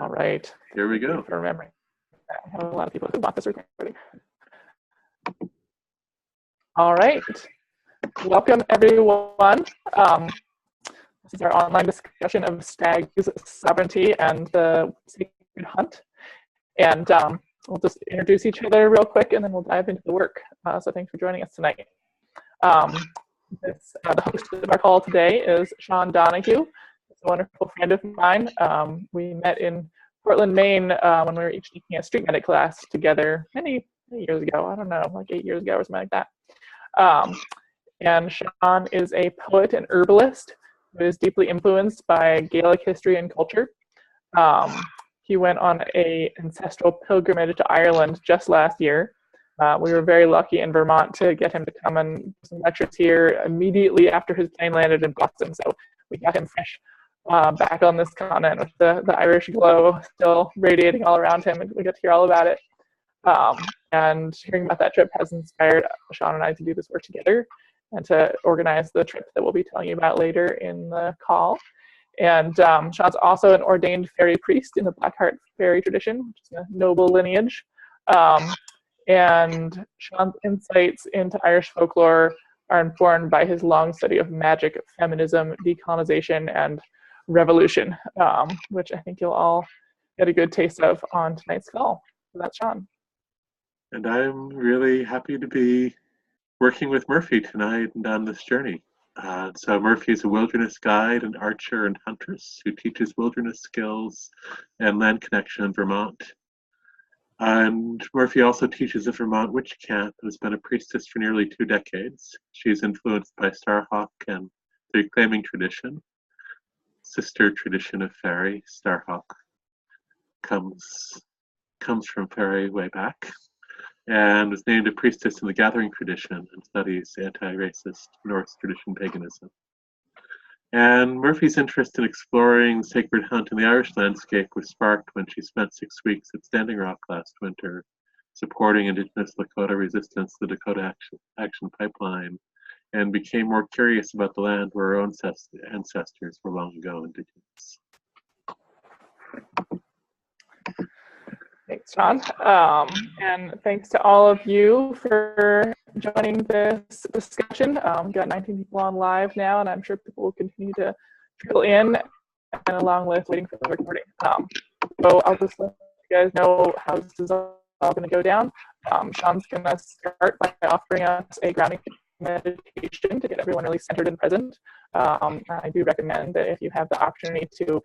All right. Here we go. For remembering. I have a lot of people who want this recording. All right. Welcome, everyone. This is our online discussion of stags, sovereignty, and the sacred hunt. And we'll just introduce each other real quick, and then we'll dive into the work. So thanks for joining us tonight. The host of our call today is Sean Donahue. He's a wonderful friend of mine. We met in Portland, Maine when we were each taking a street medic class together many years ago. I don't know, like 8 years ago or something like that. And Sean is a poet and herbalist who is deeply influenced by Gaelic history and culture. He went on an ancestral pilgrimage to Ireland just last year. We were very lucky in Vermont to get him to come and do some lectures here immediately after his plane landed in Boston. So we got him fresh back on this continent with the Irish glow still radiating all around him, and we got to hear all about it. And hearing about that trip has inspired Sean and I to do this work together and to organize the trip that we'll be telling you about later in the call. And Sean's also an ordained fairy priest in the Blackheart fairy tradition, which is a noble lineage. And Sean's insights into Irish folklore are informed by his long study of magic, feminism, decolonization, and revolution, which I think you'll all get a good taste of on tonight's call. So that's Sean. And I'm really happy to be working with Murphy tonight and on this journey. So Murphy is a wilderness guide, an archer and huntress who teaches wilderness skills and land connection in Vermont. And Murphy also teaches at Vermont Witch Camp and has been a priestess for nearly 2 decades. She's influenced by Starhawk and the reclaiming tradition, sister tradition of fairy. Starhawk comes from fairy way back, and was named a priestess in the gathering tradition and studies anti-racist Norse tradition paganism. And Murphy's interest in exploring the sacred hunt in the Irish landscape was sparked when she spent 6 weeks at Standing Rock last winter, supporting Indigenous Lakota resistance to the Dakota Action Pipeline, and became more curious about the land where her own ancestors were long ago Indigenous. Thanks, Sean. And thanks to all of you for joining this discussion. We've got 19 people on live now, and I'm sure people will continue to trickle in, and along with waiting for the recording. So I'll just let you guys know how this is all going to go down. Sean's going to start by offering us a grounding meditation to get everyone really centered and present. I do recommend that if you have the opportunity to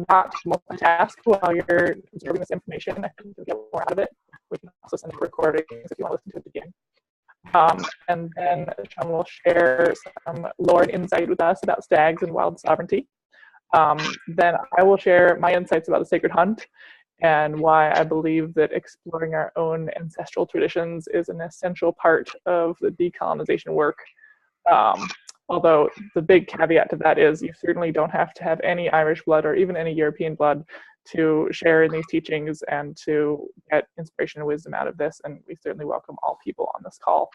not multitask while you're absorbing this information, I think you'll get more out of it. We can also send recordings if you want to listen to it again. And then Sean will share some lore and insight with us about stags and wild sovereignty. Then I will share my insights about the sacred hunt and why I believe that exploring our own ancestral traditions is an essential part of the decolonization work. Although the big caveat to that is you certainly don't have to have any Irish blood or even any European blood to share in these teachings and to get inspiration and wisdom out of this. And we certainly welcome all people on this call.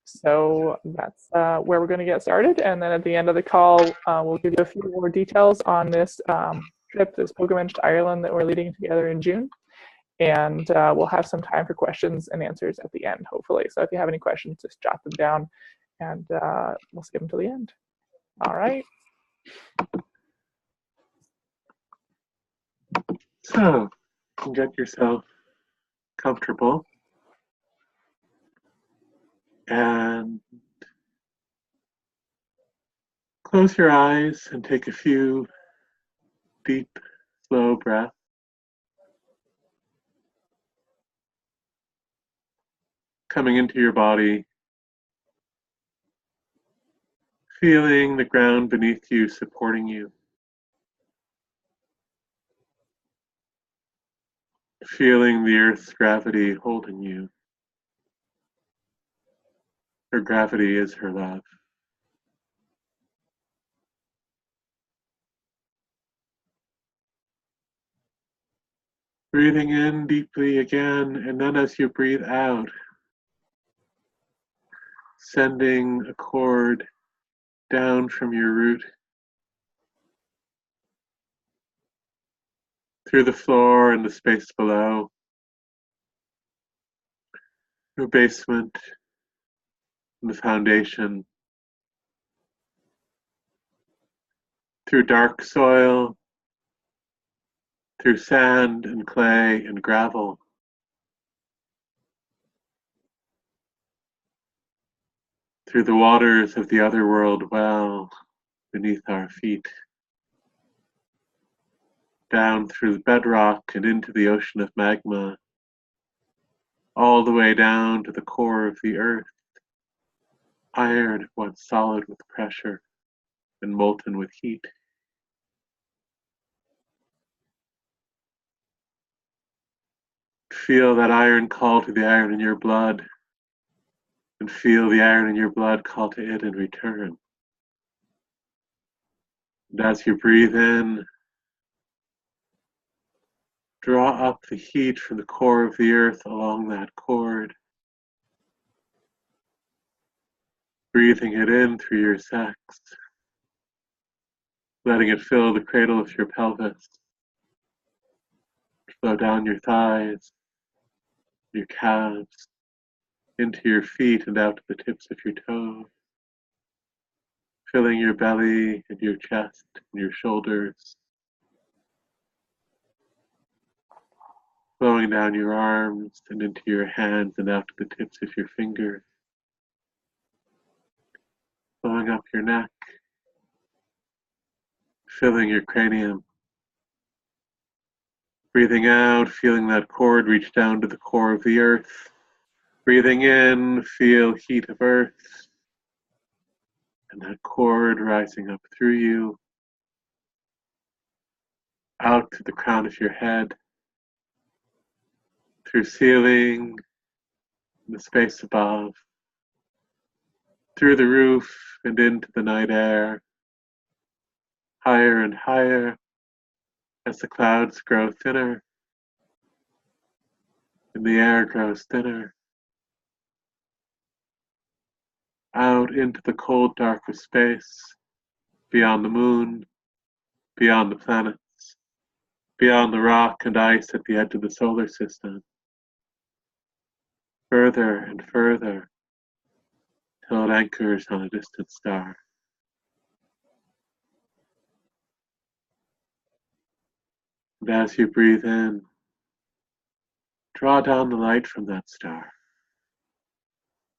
So that's where we're going to get started. And then at the end of the call, we'll give you a few more details on this trip, this pilgrimage to Ireland that we're leading together in June. And we'll have some time for questions and answers at the end, hopefully. So if you have any questions, just jot them down, and we'll skip them to the end. All right. So, get yourself comfortable and close your eyes and take a few deep, slow breaths. Coming into your body, feeling the ground beneath you supporting you. Feeling the earth's gravity holding you. Her gravity is her love. Breathing in deeply again, and then as you breathe out, sending a cord down from your root through the floor and the space below, through a basement and the foundation, through dark soil, through sand and clay and gravel, through the waters of the other world well beneath our feet, down through the bedrock and into the ocean of magma, all the way down to the core of the earth, iron at once solid with pressure and molten with heat. Feel that iron call to the iron in your blood, and feel the iron in your blood call to it in return. And as you breathe in, draw up the heat from the core of the earth along that cord, breathing it in through your sex, letting it fill the cradle of your pelvis, flow down your thighs, your calves, into your feet and out to the tips of your toes, filling your belly and your chest and your shoulders, flowing down your arms and into your hands and out to the tips of your fingers, flowing up your neck, filling your cranium. Breathing out, feeling that cord reach down to the core of the earth. Breathing in, feel heat of earth, and that cord rising up through you, out to the crown of your head, through ceiling, the space above, through the roof and into the night air, higher and higher as the clouds grow thinner and the air grows thinner, out into the cold dark of space, beyond the moon, beyond the planets, beyond the rock and ice at the edge of the solar system, further and further till it anchors on a distant star. And as you breathe in, draw down the light from that star.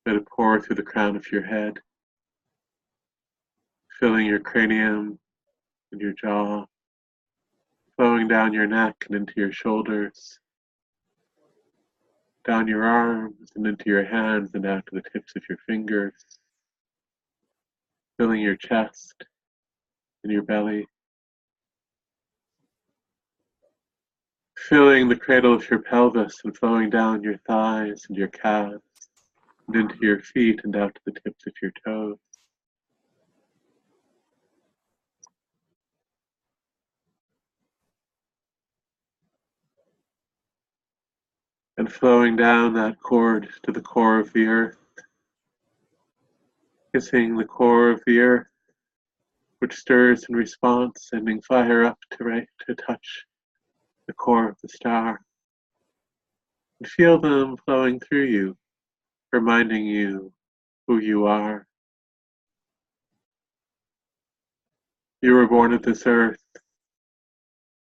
Let it pour through the crown of your head, filling your cranium and your jaw, flowing down your neck and into your shoulders, down your arms and into your hands and out to the tips of your fingers, filling your chest and your belly, filling the cradle of your pelvis and flowing down your thighs and your calves and into your feet and out to the tips of your toes. And flowing down that cord to the core of the earth, kissing the core of the earth, which stirs in response, sending fire up to touch the core of the star. And feel them flowing through you, reminding you who you are. You were born at this earth,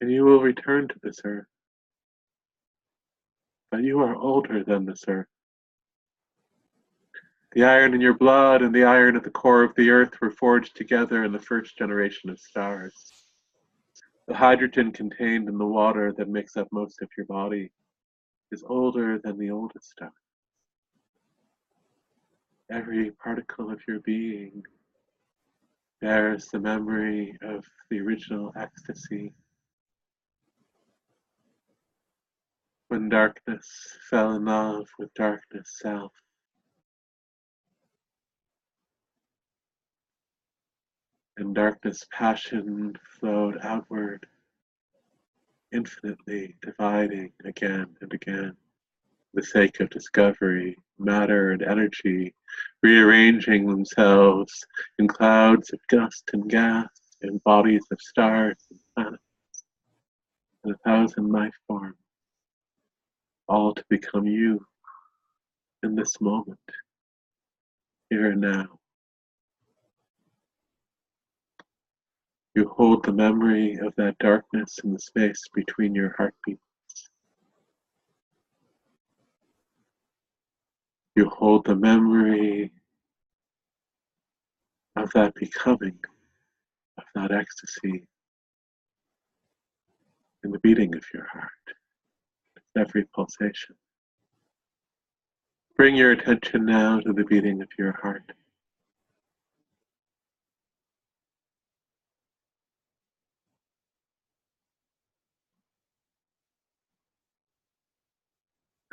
and you will return to this earth. But you are older than this earth. The iron in your blood and the iron at the core of the earth were forged together in the first generation of stars. The hydrogen contained in the water that makes up most of your body is older than the oldest star. Every particle of your being bears the memory of the original ecstasy when darkness fell in love with darkness self. And darkness passion flowed outward, infinitely dividing again and again, for the sake of discovery, matter and energy, rearranging themselves in clouds of dust and gas, in bodies of stars and planets, in a 1,000 life forms, all to become you in this moment, here and now. You hold the memory of that darkness in the space between your heartbeats. You hold the memory of that becoming, of that ecstasy in the beating of your heart, every pulsation. Bring your attention now to the beating of your heart.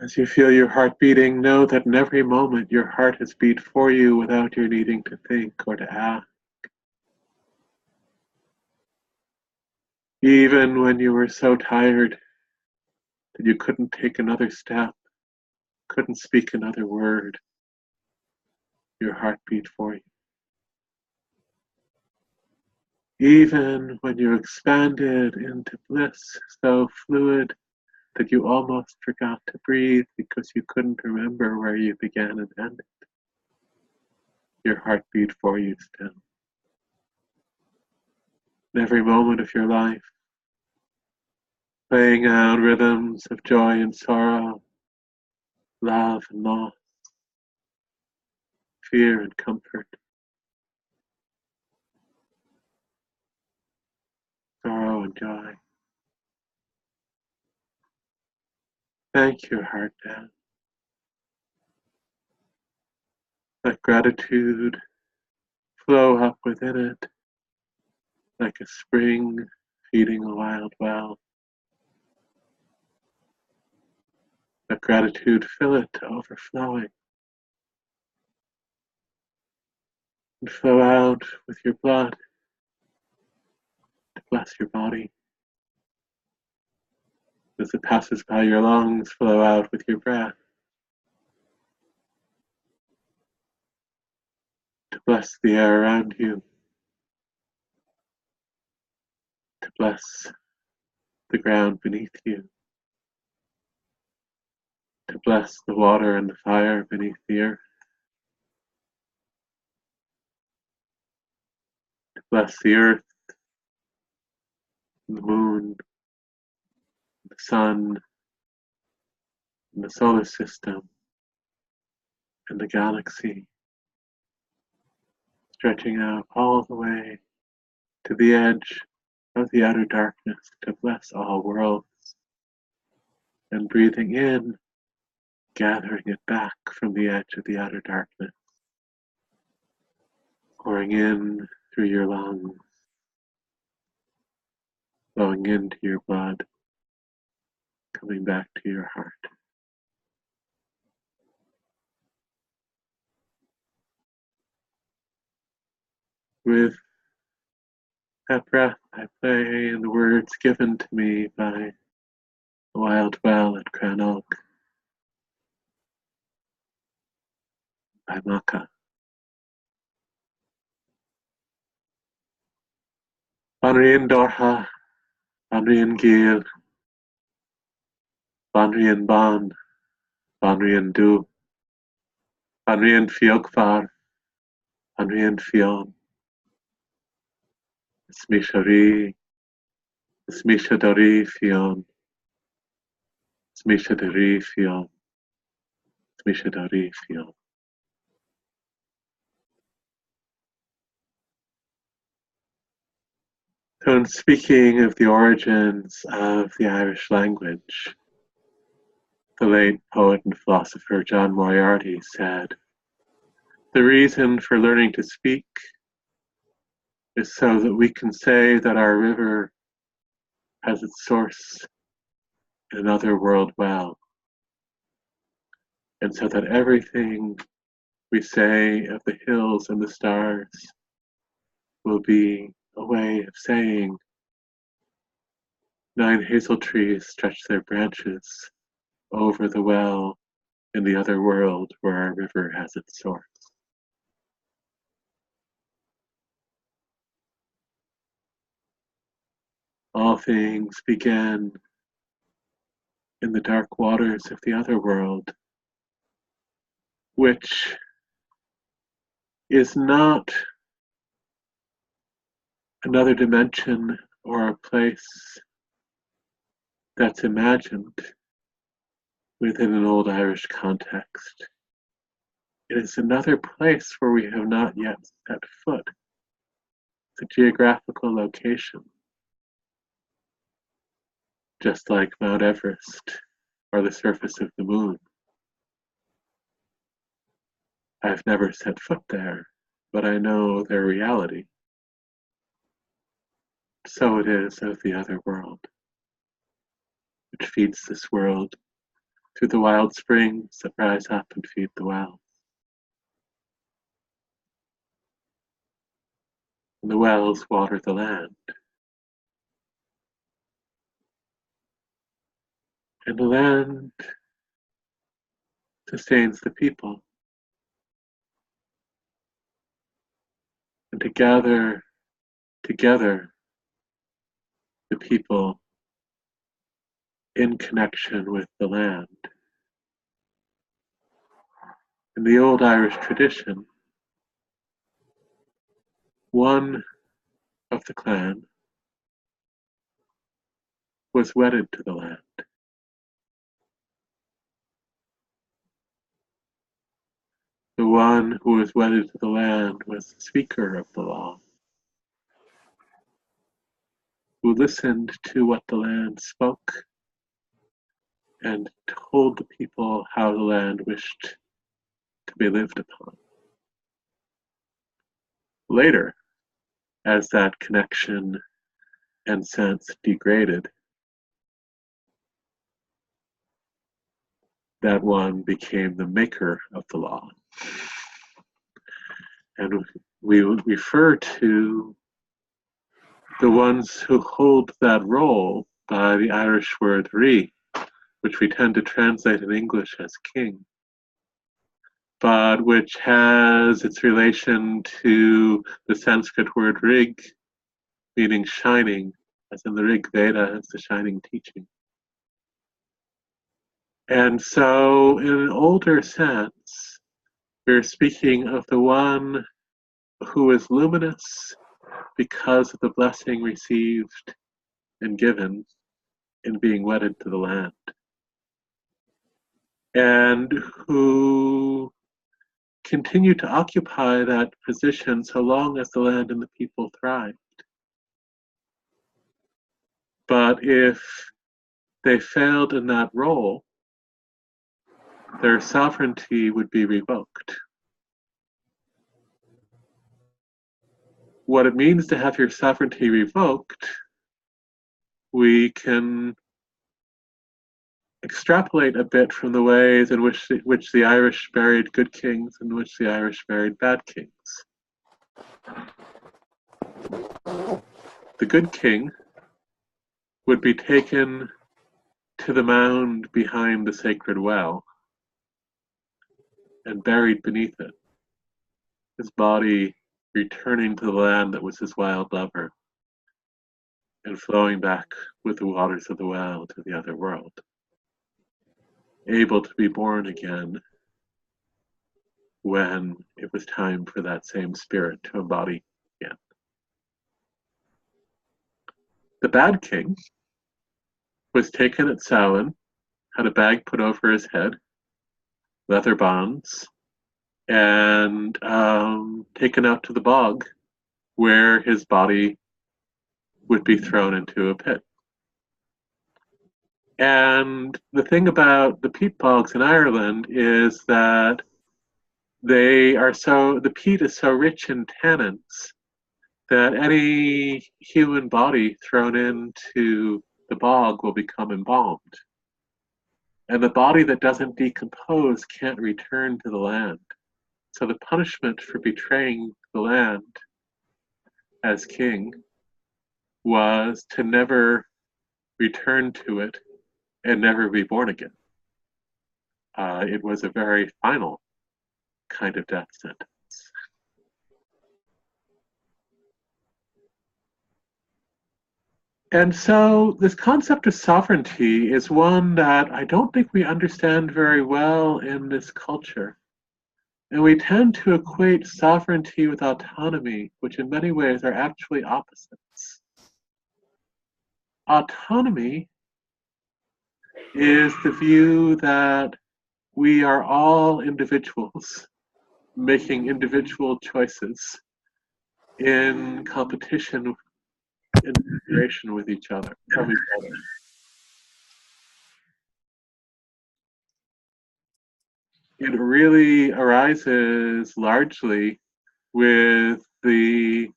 As you feel your heart beating, know that in every moment your heart has beat for you without your needing to think or to act. Even when you were so tired that you couldn't take another step, couldn't speak another word, your heart beat for you. Even when you expanded into bliss so fluid that you almost forgot to breathe because you couldn't remember where you began and ended, your heart beat for you still. In every moment of your life, playing out rhythms of joy and sorrow, love and loss, fear and comfort, sorrow and joy. Thank your heart now. Let gratitude flow up within it like a spring feeding a wild well. Let gratitude fill it to overflowing and flow out with your blood to bless your body. As it passes by your lungs, flow out with your breath to bless the air around you, to bless the ground beneath you, to bless the water and the fire beneath the earth, to bless the earth and the moon, the sun, and the solar system, and the galaxy, stretching out all the way to the edge of the outer darkness to bless all worlds, and breathing in, gathering it back from the edge of the outer darkness, pouring in through your lungs, flowing into your blood, coming back to your heart. With that breath, I play in the words given to me by the wild well at Cran Oak, by Maka. Banrian Dorha, Banrian Gil, Banrian Ban, Banrian Du, Banrian Fiogfar, Banrian Fion, Smishari, Smishadari Fion, Smishadari Fion, Smishadari Fion. So in speaking of the origins of the Irish language, the late poet and philosopher John Moriarty said, "The reason for learning to speak is so that we can say that our river has its source in another world well, and so that everything we say of the hills and the stars will be a way of saying 9 hazel trees stretch their branches over the well in the other world where our river has its source." All things began in the dark waters of the other world, which is not another dimension or a place that's imagined within an old Irish context. It is another place where we have not yet set foot. It's a geographical location, just like Mount Everest or the surface of the moon. I've never set foot there, but I know their reality. So it is of the other world, which feeds this world through the wild springs that rise up and feed the wells. And the wells water the land. And the land sustains the people. And together, the people in connection with the land. In the old Irish tradition, one of the clan was wedded to the land. The one who was wedded to the land was the speaker of the law, who listened to what the land spoke and told the people how the land wished to be lived upon. Later, as that connection and sense degraded, that one became the maker of the law. And we refer to the ones who hold that role by the Irish word ri, which we tend to translate in English as king, but which has its relation to the Sanskrit word rig, meaning shining, as in the Rig Veda as the shining teaching. And so, in an older sense, we're speaking of the one who is luminous because of the blessing received and given in being wedded to the land, and who continue to occupy that position so long as the land and the people thrived. But if they failed in that role, their sovereignty would be revoked. What it means to have your sovereignty revoked, we can extrapolate a bit from the ways in which the Irish buried good kings and which the Irish buried bad kings. The good king would be taken to the mound behind the sacred well and buried beneath it, his body returning to the land that was his wild lover and flowing back with the waters of the well to the other world, able to be born again when it was time for that same spirit to embody again. The bad king was taken at Samhain, had a bag put over his head, leather bonds, and taken out to the bog where his body would be thrown into a pit. And the thing about the peat bogs in Ireland is that the peat is so rich in tannins that any human body thrown into the bog will become embalmed. And the body that doesn't decompose can't return to the land. So the punishment for betraying the land as king was to never return to it and never be born again. It was a very final kind of death sentence. And so this concept of sovereignty is one that I don't think we understand very well in this culture. And we tend to equate sovereignty with autonomy, which in many ways are actually opposites. Autonomy is the view that we are all individuals making individual choices in competition, in cooperation with each other, from each other. It really arises largely with the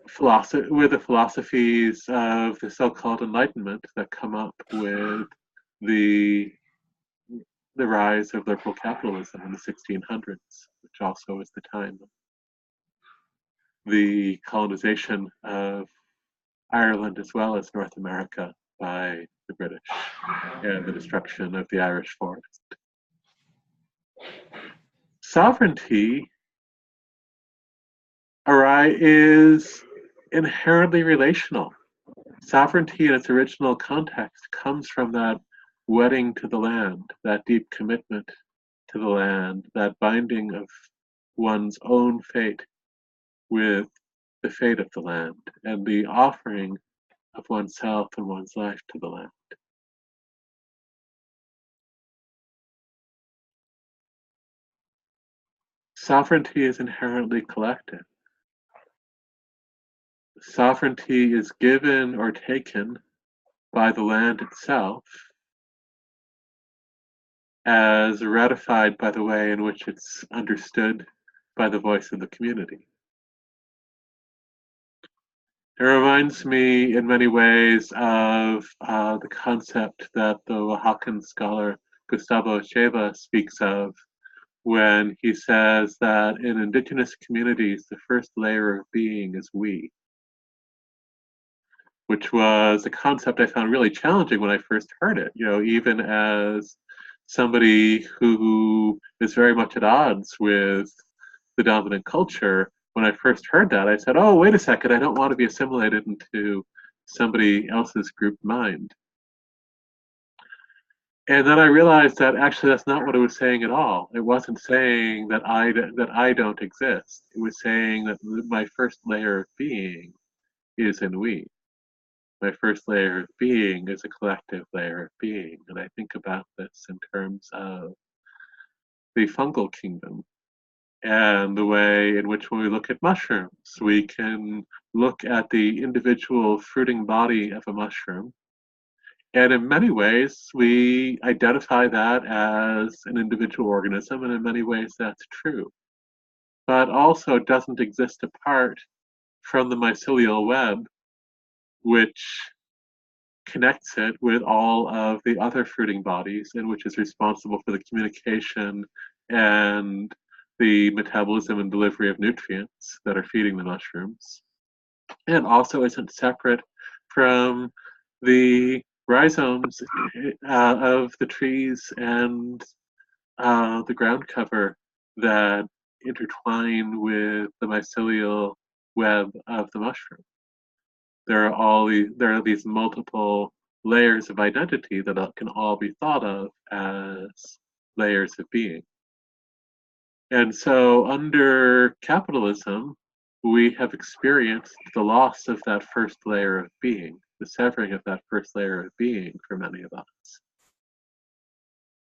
philosophies of the so-called Enlightenment that come up with the the rise of liberal capitalism in the 1600s, which also is the time of the colonization of Ireland as well as North America by the British and the destruction of the Irish forest. Sovereignty is inherently relational. Sovereignty in its original context comes from that wedding to the land, that deep commitment to the land, that binding of one's own fate with the fate of the land, and the offering of oneself and one's life to the land. Sovereignty is inherently collective. Sovereignty is given or taken by the land itself as ratified by the way in which it's understood by the voice of the community. It reminds me in many ways of the concept that the Oaxacan scholar Gustavo Cheva speaks of when he says that in indigenous communities, the first layer of being is we, which was a concept I found really challenging when I first heard it, even as somebody who is very much at odds with the dominant culture. When I first heard that, I said, oh, wait a second, I don't want to be assimilated into somebody else's group mind. And then I realized that actually that's not what it was saying at all. It wasn't saying that I don't exist. It was saying that my first layer of being is in we. My first layer of being is a collective layer of being. And I think about this in terms of the fungal kingdom and the way in which when we look at mushrooms, we can look at the individual fruiting body of a mushroom. And in many ways, we identify that as an individual organism, and in many ways that's true. But also it doesn't exist apart from the mycelial web, which connects it with all of the other fruiting bodies and which is responsible for the communication and the metabolism and delivery of nutrients that are feeding the mushrooms. And also isn't separate from the rhizomes of the trees and the ground cover that intertwine with the mycelial web of the mushroom. There are these multiple layers of identity that can all be thought of as layers of being. And so under capitalism, we have experienced the loss of that first layer of being, the severing of that first layer of being for many of us.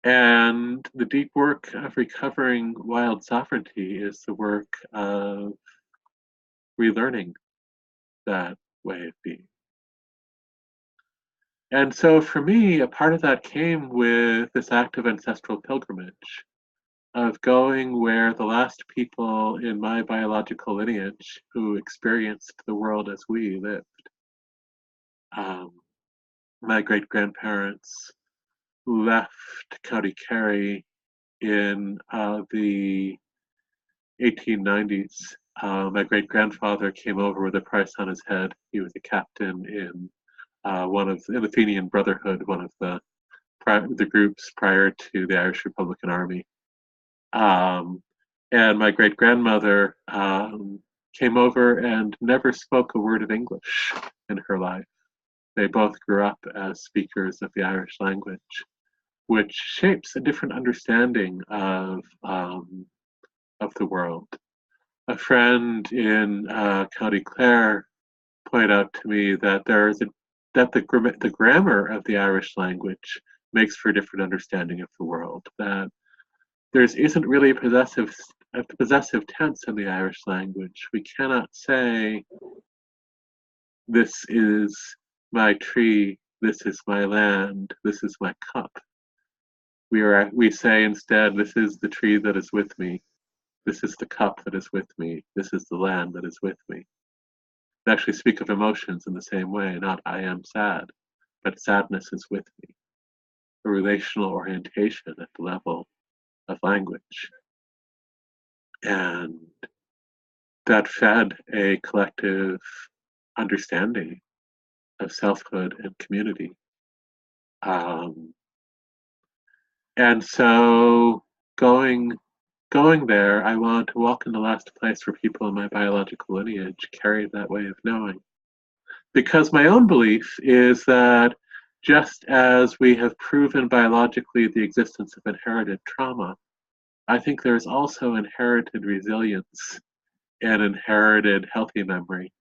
And the deep work of recovering wild sovereignty is the work of relearning that way of being. And so for me, a part of that came with this act of ancestral pilgrimage, of going where the last people in my biological lineage who experienced the world as we lived. My great-grandparents left County Kerry in the 1890s. My great-grandfather came over with a price on his head. He was a captain in the Fenian Brotherhood, one of the groups prior to the Irish Republican Army. And my great-grandmother came over and never spoke a word of English in her life. They both grew up as speakers of the Irish language, which shapes a different understanding of the world. A friend in County Clare pointed out to me that the grammar of the Irish language makes for a different understanding of the world. That there isn't really a possessive tense in the Irish language. We cannot say, "This is my tree, this is my land, this is my cup." We say instead, "This is the tree that is with me, this is the cup that is with me, this is the land that is with me." We actually speak of emotions in the same way, not "I am sad," but "sadness is with me." A relational orientation at the level of language. And that fed a collective understanding of selfhood and community. And so going there, I want to walk in the last place where people in my biological lineage carried that way of knowing. Because my own belief is that just as we have proven biologically the existence of inherited trauma, I think there's also inherited resilience and inherited healthy memory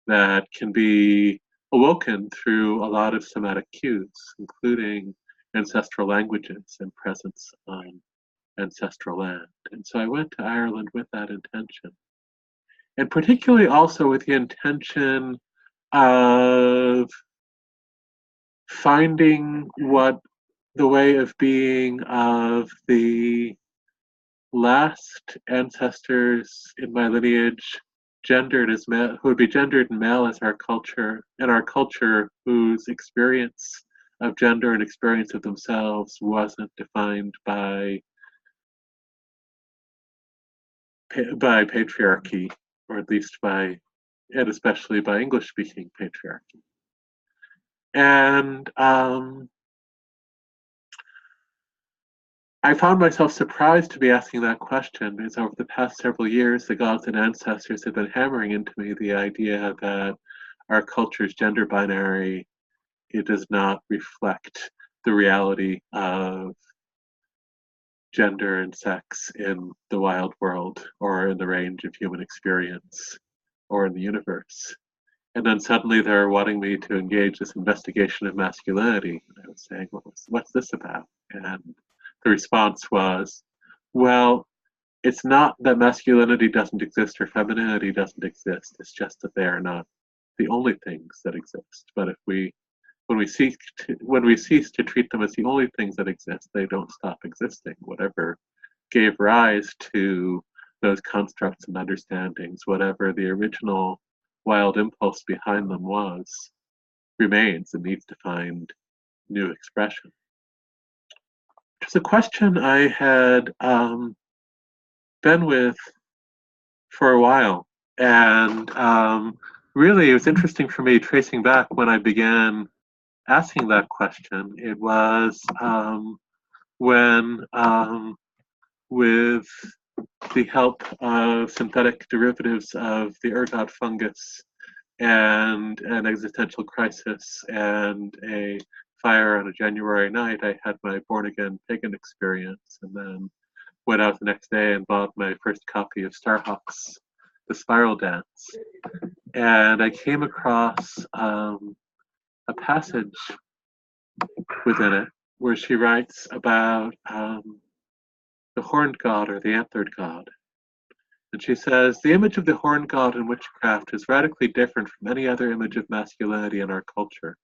that can be awoken through a lot of somatic cues, including ancestral languages and presence on ancestral land. And so I went to Ireland with that intention. And particularly also with the intention of finding what the way of being of the last ancestors in my lineage gendered as male, who would be gendered and male as our culture, and our culture whose experience of gender and experience of themselves wasn't defined by patriarchy, or at least and especially by English-speaking patriarchy. And I found myself surprised to be asking that question, because over the past several years, the gods and ancestors have been hammering into me the idea that our culture's gender binary, it does not reflect the reality of gender and sex in the wild world, or in the range of human experience, or in the universe. And then suddenly they're wanting me to engage this investigation of masculinity. And I was saying, what's this about? And the response was, well, it's not that masculinity doesn't exist or femininity doesn't exist. It's just that they are not the only things that exist. But when we cease to treat them as the only things that exist, they don't stop existing. Whatever gave rise to those constructs and understandings, whatever the original wild impulse behind them was, remains and needs to find new expression. Which is a question I had been with for a while. And really, it was interesting for me tracing back when I began asking that question. It was when, with the help of synthetic derivatives of the ergot fungus and an existential crisis and a fire on a January night, I had my born-again pagan experience, and then went out the next day and bought my first copy of Starhawk's The Spiral Dance. And I came across a passage within it where she writes about the horned god, or the antlered god. And she says, "The image of the horned god in witchcraft is radically different from any other image of masculinity in our culture.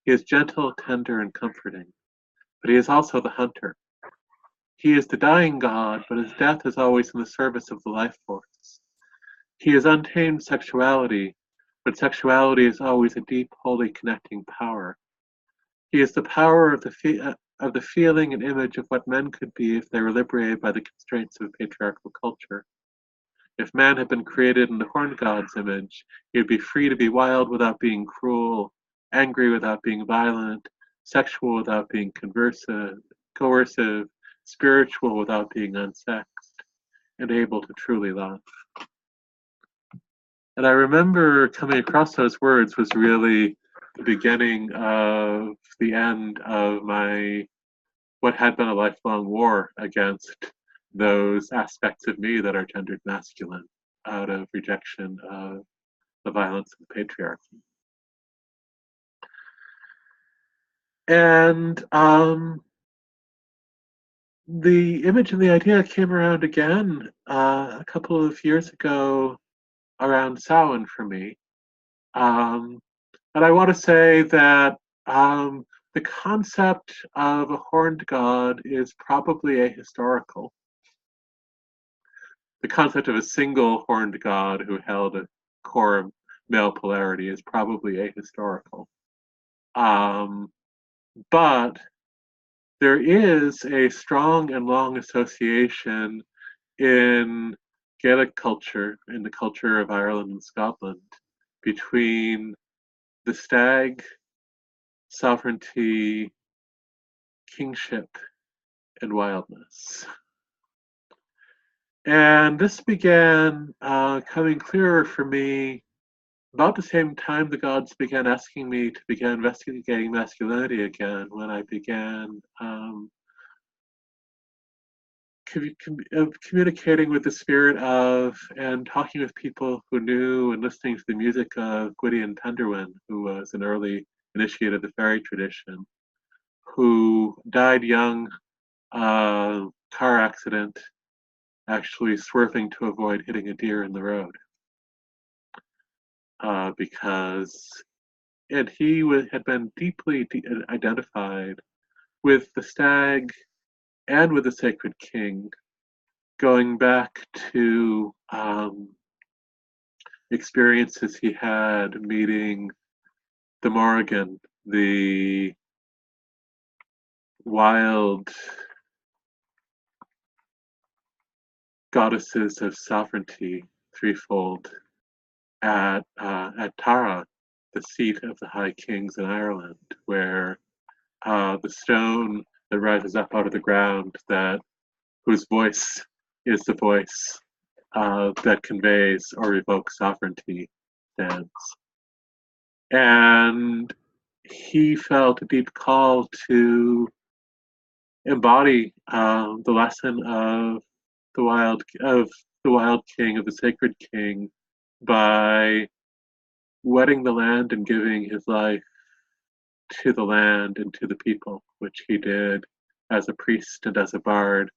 He is gentle, tender, and comforting, but he is also the hunter. He is the dying god, but his death is always in the service of the life force. He is untamed sexuality, but sexuality is always a deep, holy connecting power. He is the power of the feeling and image of what men could be if they were liberated by the constraints of a patriarchal culture. If man had been created in the horned god's image, he would be free to be wild without being cruel, angry without being violent, sexual without being coercive, spiritual without being unsexed, and able to truly love." And I remember coming across those words was really the beginning of the end of what had been a lifelong war against those aspects of me that are gendered masculine out of rejection of the violence of the patriarchy. And the image and the idea came around again a couple of years ago around Samhain for me. And I want to say that the concept of a horned god is probably ahistorical. The concept of a single horned god who held a core male polarity is probably ahistorical. But there is a strong and long association in Gaelic culture, in the culture of Ireland and Scotland, between the stag, sovereignty, kingship, and wildness. And this began coming clearer for me about the same time the gods began asking me to begin investigating masculinity again, when I began communicating with the spirit of and talking with people who knew and listening to the music of Gwydion Penderyn, who was an early initiate of the fairy tradition, who died young, car accident, actually swerving to avoid hitting a deer in the road. Because he had been deeply identified with the stag and with the sacred king, going back to experiences he had meeting the Morrigan, the wild goddesses of sovereignty, threefold, at Tara, the seat of the High Kings in Ireland, where the stone that rises up out of the ground, whose voice is the voice that conveys or evokes sovereignty, stands. And he felt a deep call to embody the lesson of the wild king, of the sacred king, by wedding the land and giving his life to the land and to the people, which he did as a priest and as a bard,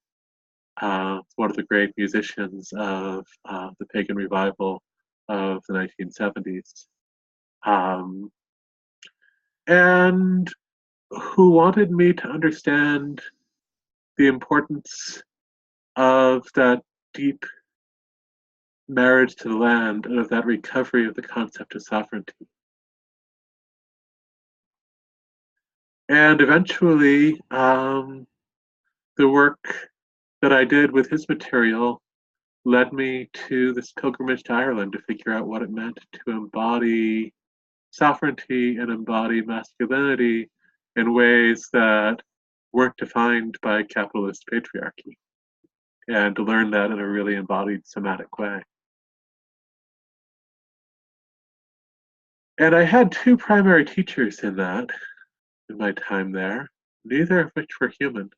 one of the great musicians of the pagan revival of the 1970s, and who wanted me to understand the importance of that deep marriage to the land and of that recovery of the concept of sovereignty. And eventually, the work that I did with his material led me to this pilgrimage to Ireland to figure out what it meant to embody sovereignty and embody masculinity in ways that weren't defined by capitalist patriarchy, and to learn that in a really embodied somatic way. And I had two primary teachers in my time there, neither of which were human.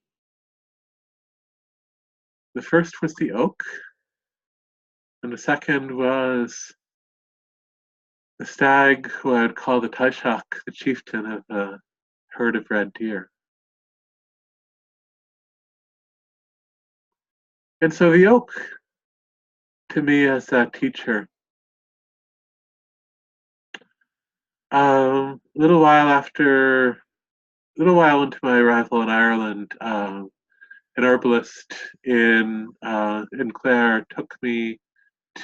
The first was the oak, and the second was the stag, who I would call the Taishak, the chieftain of a herd of red deer. And so the oak, to me as that teacher, a little while into my arrival in Ireland, an herbalist in Clare took me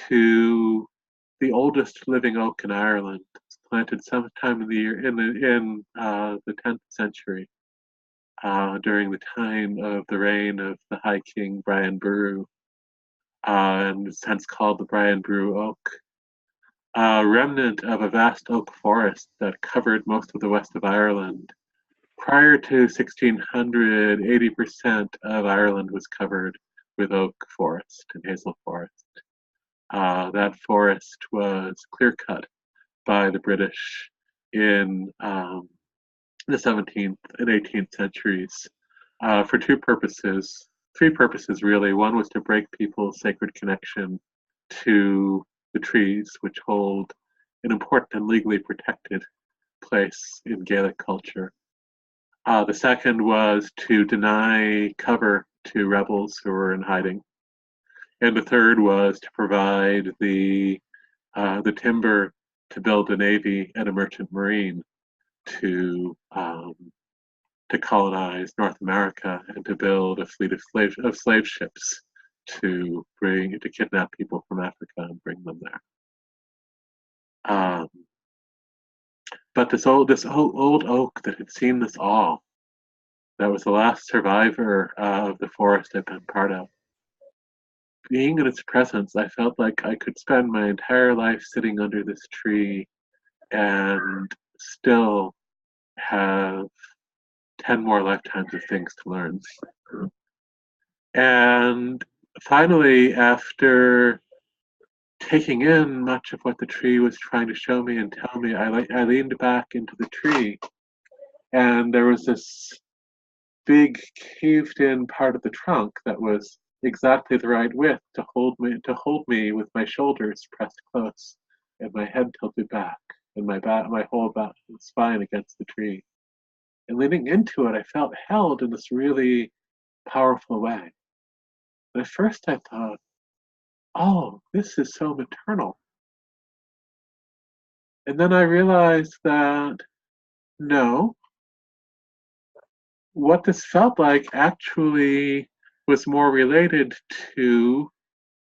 to the oldest living oak in Ireland. It's planted sometime in the 10th century, during the time of the reign of the High King Brian Boru, and it's hence called the Brian Boru oak. A remnant of a vast oak forest that covered most of the west of Ireland. Prior to 1600, 80% of Ireland was covered with oak forest and hazel forest. That forest was clear cut by the British in the 17th and 18th centuries for two purposes, three purposes really. One was to break people's sacred connection to the trees, which hold an important and legally protected place in Gaelic culture. The second was to deny cover to rebels who were in hiding. And the third was to provide the timber to build a navy and a merchant marine to colonize North America and to build a fleet of slave ships to kidnap people from Africa and bring them there. But this old oak that had seen this all, that was the last survivor of the forest I'd been part of. Being in its presence, I felt like I could spend my entire life sitting under this tree and still have 10 more lifetimes of things to learn. And finally, after taking in much of what the tree was trying to show me and tell me, I leaned back into the tree, and there was this big caved-in part of the trunk that was exactly the right width to hold me with my shoulders pressed close and my head tilted back and my whole spine against the tree. And leaning into it, I felt held in this really powerful way. And at first I thought, oh, this is so maternal. And then I realized that no, what this felt like actually was more related to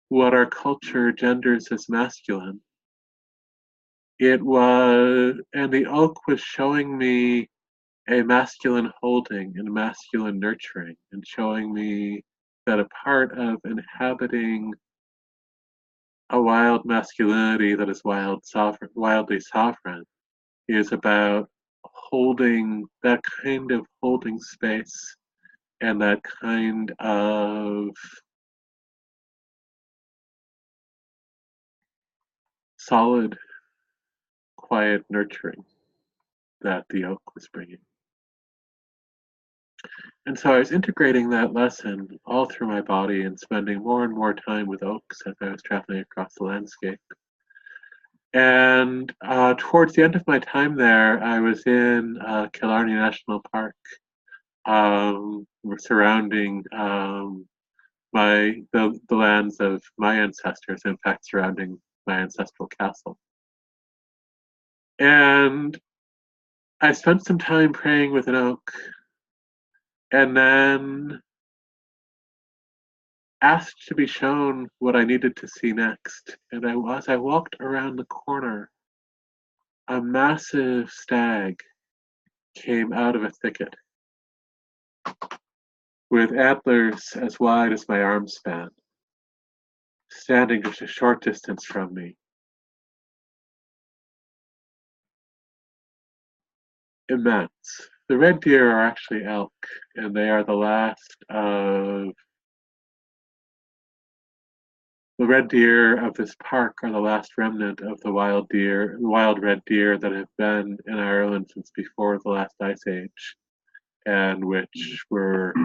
what our culture genders as masculine. It was, and the oak was showing me a masculine holding and masculine nurturing, and showing me that a part of inhabiting a wild masculinity that is wildly sovereign is about holding that kind of holding space and that kind of solid, quiet nurturing that the oak was bringing. And so I was integrating that lesson all through my body and spending more and more time with oaks as I was traveling across the landscape. And towards the end of my time there, I was in Killarney National Park, surrounding the lands of my ancestors, in fact, surrounding my ancestral castle. And I spent some time praying with an oak, and then asked to be shown what I needed to see next. And as I walked around the corner, a massive stag came out of a thicket with antlers as wide as my arm span, standing just a short distance from me. Immense. The red deer are actually elk, and they are the red deer of this park are the last remnant of the wild red deer that have been in Ireland since before the last ice age, and which were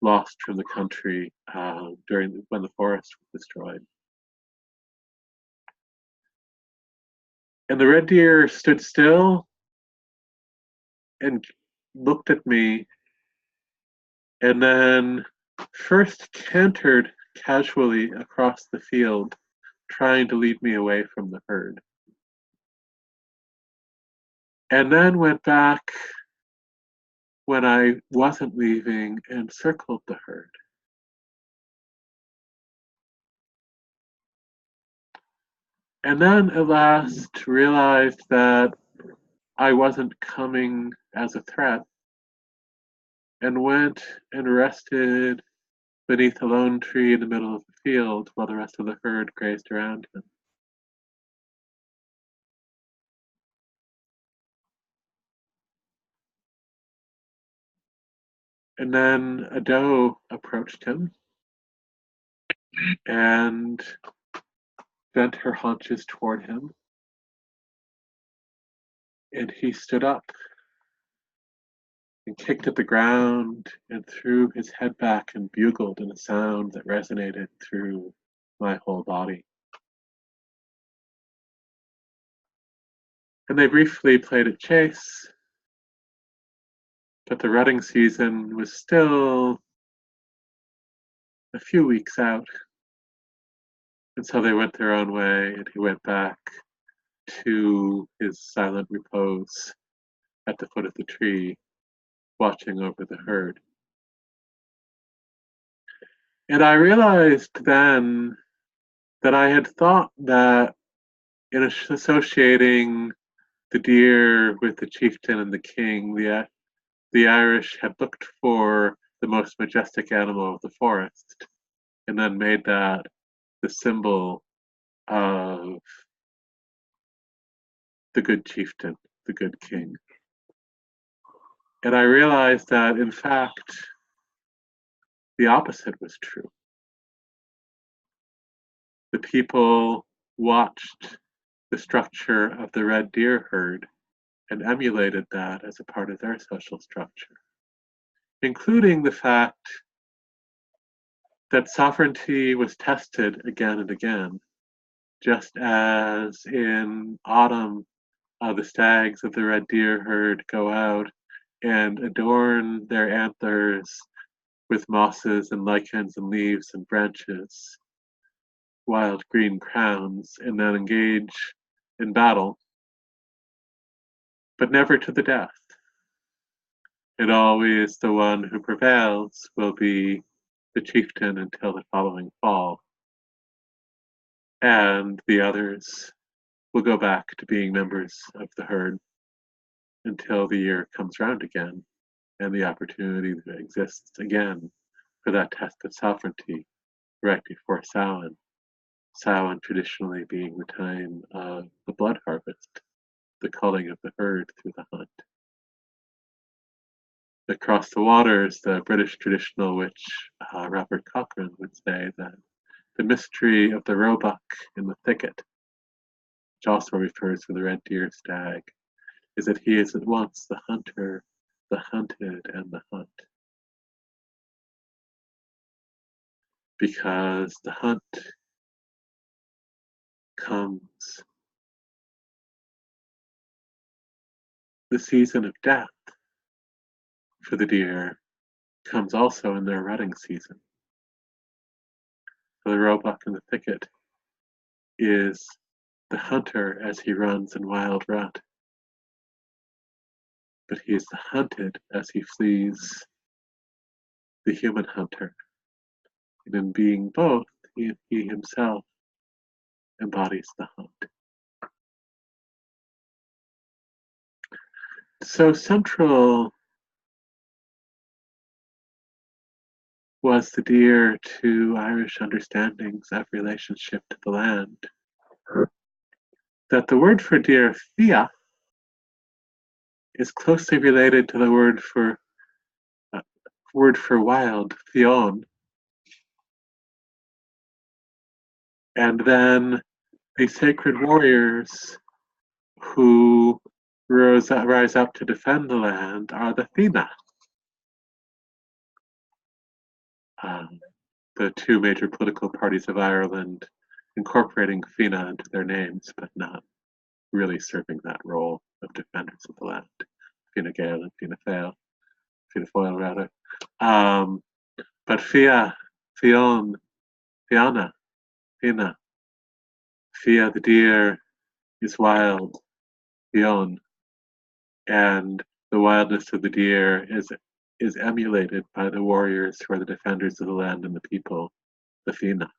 lost from the country when the forest was destroyed. And the red deer stood still and looked at me, and then first cantered casually across the field, trying to lead me away from the herd. And then went back when I wasn't leaving and circled the herd. And then at last realized that I wasn't coming as a threat, and went and rested beneath a lone tree in the middle of the field while the rest of the herd grazed around him. And then a doe approached him and bent her haunches toward him, and he stood up and kicked at the ground and threw his head back and bugled in a sound that resonated through my whole body. And they briefly played at chase, but the rutting season was still a few weeks out. And so they went their own way, and he went back to his silent repose at the foot of the tree, watching over the herd. And I realized then that I had thought that in associating the deer with the chieftain and the king, the Irish had looked for the most majestic animal of the forest and then made that the symbol of the good chieftain, the good king. And I realized that, in fact, the opposite was true. The people watched the structure of the red deer herd and emulated that as a part of their social structure, including the fact that sovereignty was tested again and again, just as in autumn, the stags of the red deer herd go out and adorn their antlers with mosses and lichens and leaves and branches, wild green crowns, and then engage in battle, but never to the death. And always the one who prevails will be the chieftain until the following fall. And the others will go back to being members of the herd until the year comes round again and the opportunity exists again for that test of sovereignty right before Samhain. Samhain traditionally being the time of the blood harvest, the culling of the herd through the hunt. Across the waters, the British traditional witch Robert Cochrane would say that the mystery of the roebuck in the thicket, which also refers to the red deer stag, is that he is at once the hunter, the hunted, and the hunt. Because the hunt comes, the season of death for the deer comes also in their rutting season. So the roebuck in the thicket is the hunter as he runs in wild rut, but he is the hunted as he flees the human hunter. And in being both, he himself embodies the hunt. So central was the deer to Irish understandings of relationship to the land, that the word for deer, fia, is closely related to the word for wild, fionn, and then the sacred warriors who rise up to defend the land are the Fina. The two major political parties of Ireland incorporating Fina into their names, but not really serving that role of defenders of the land. Fine Gael and Fianna Fáil, Fianna Fáil rather. But Fia, Fionn, Fianna, Fina, Fia the deer is wild, Fionn, and the wildness of the deer is emulated by the warriors who are the defenders of the land and the people, the Fina.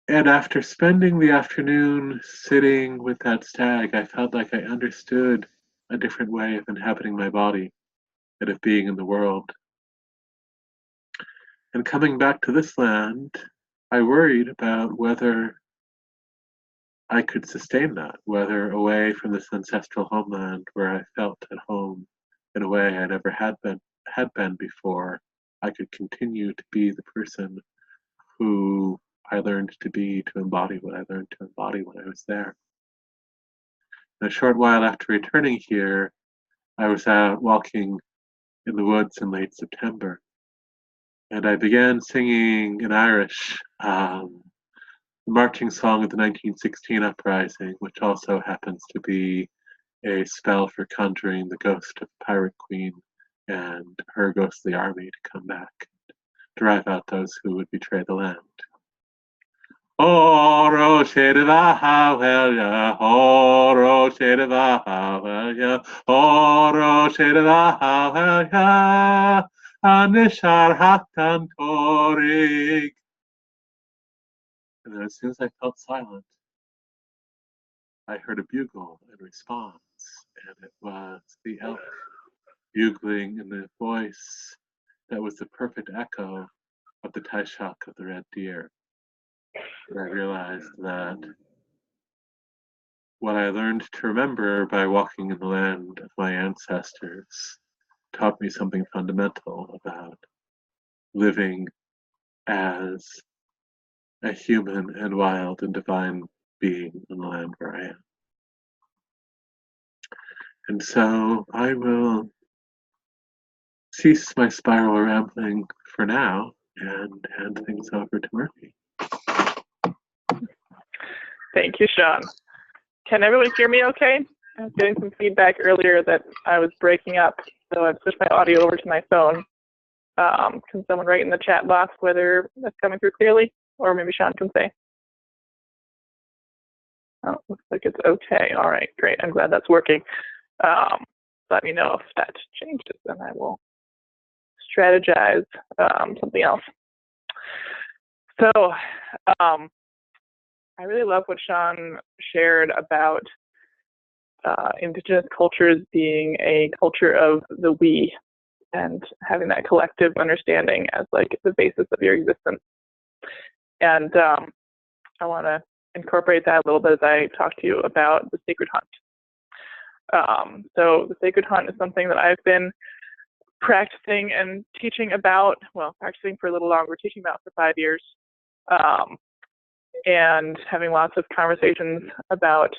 And after spending the afternoon sitting with that stag, I felt like I understood a different way of inhabiting my body and of being in the world. And coming back to this land, I worried about whether I could sustain that, whether away from this ancestral homeland where I felt at home in a way I never had been before, I could continue to be the person who I learned to be, to embody what I learned to embody when I was there. And a short while after returning here, I was out walking in the woods in late September, and I began singing in Irish the marching song of the 1916 uprising, which also happens to be a spell for conjuring the ghost of the pirate queen and her ghostly army to come back, drive out those who would betray the land. Oro shedva hawelya, oro shedva hawelya, oro shedva hawelya, anishar hatan torig. And then as soon as I felt silent, I heard a bugle in response, and it was the elk bugling in the voice that was the perfect echo of the Taishak of the Red Deer. And I realized that what I learned to remember by walking in the land of my ancestors taught me something fundamental about living as a human and wild and divine being in the land where I am. And so I will cease my spiral rambling for now and hand things over to Murphy. Thank you, Sean. Can everyone hear me okay? I was getting some feedback earlier that I was breaking up, so I've switched my audio over to my phone. Can someone write in the chat box whether that's coming through clearly, or maybe Sean can say? Oh, looks like it's okay. All right, great. I'm glad that's working. Let me know if that changes, and I will strategize something else. So I really love what Sean shared about indigenous cultures being a culture of the we and having that collective understanding as like the basis of your existence. And I want to incorporate that a little bit as I talk to you about the sacred hunt. So the sacred hunt is something that I've been practicing and teaching about, well, practicing for a little longer, teaching about for 5 years, and having lots of conversations about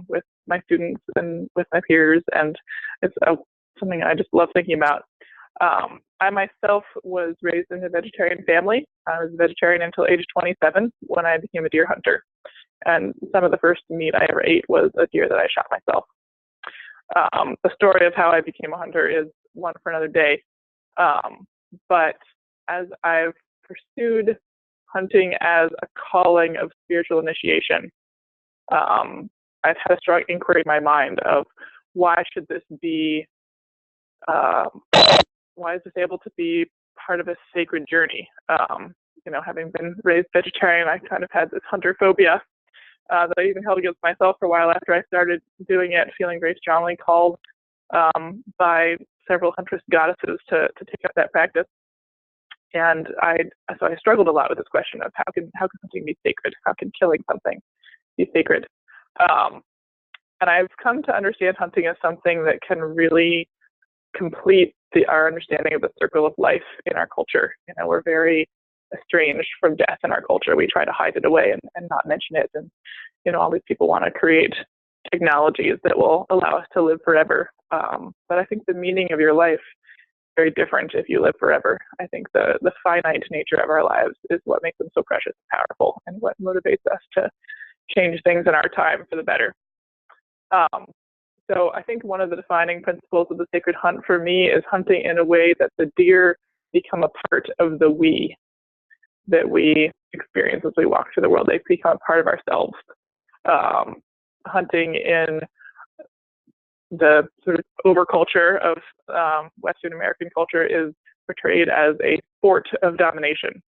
with my students and with my peers, and it's something I just love thinking about. I myself was raised in a vegetarian family. I was a vegetarian until age 27 when I became a deer hunter. And some of the first meat I ever ate was a deer that I shot myself. The story of how I became a hunter is one for another day. But as I've pursued hunting as a calling of spiritual initiation, I've had a strong inquiry in my mind of why should this be, why is this able to be part of a sacred journey? You know, having been raised vegetarian, I kind of had this hunter phobia that I even held against myself for a while after I started doing it, feeling very strongly called by several huntress goddesses to take up that practice. And so I struggled a lot with this question of how can something be sacred? How can killing something be sacred? And I've come to understand hunting as something that can really complete our understanding of the circle of life in our culture. You know, we're very estranged from death in our culture. We try to hide it away and not mention it. And, you know, all these people want to create technologies that will allow us to live forever. But I think the meaning of your life is very different if you live forever. I think the finite nature of our lives is what makes them so precious and powerful, and what motivates us to change things in our time for the better. So I think one of the defining principles of the sacred hunt for me is hunting in a way that the deer become a part of the we that we experience as we walk through the world. They become a part of ourselves. Hunting in the sort of overculture of Western American culture is portrayed as a sport of domination.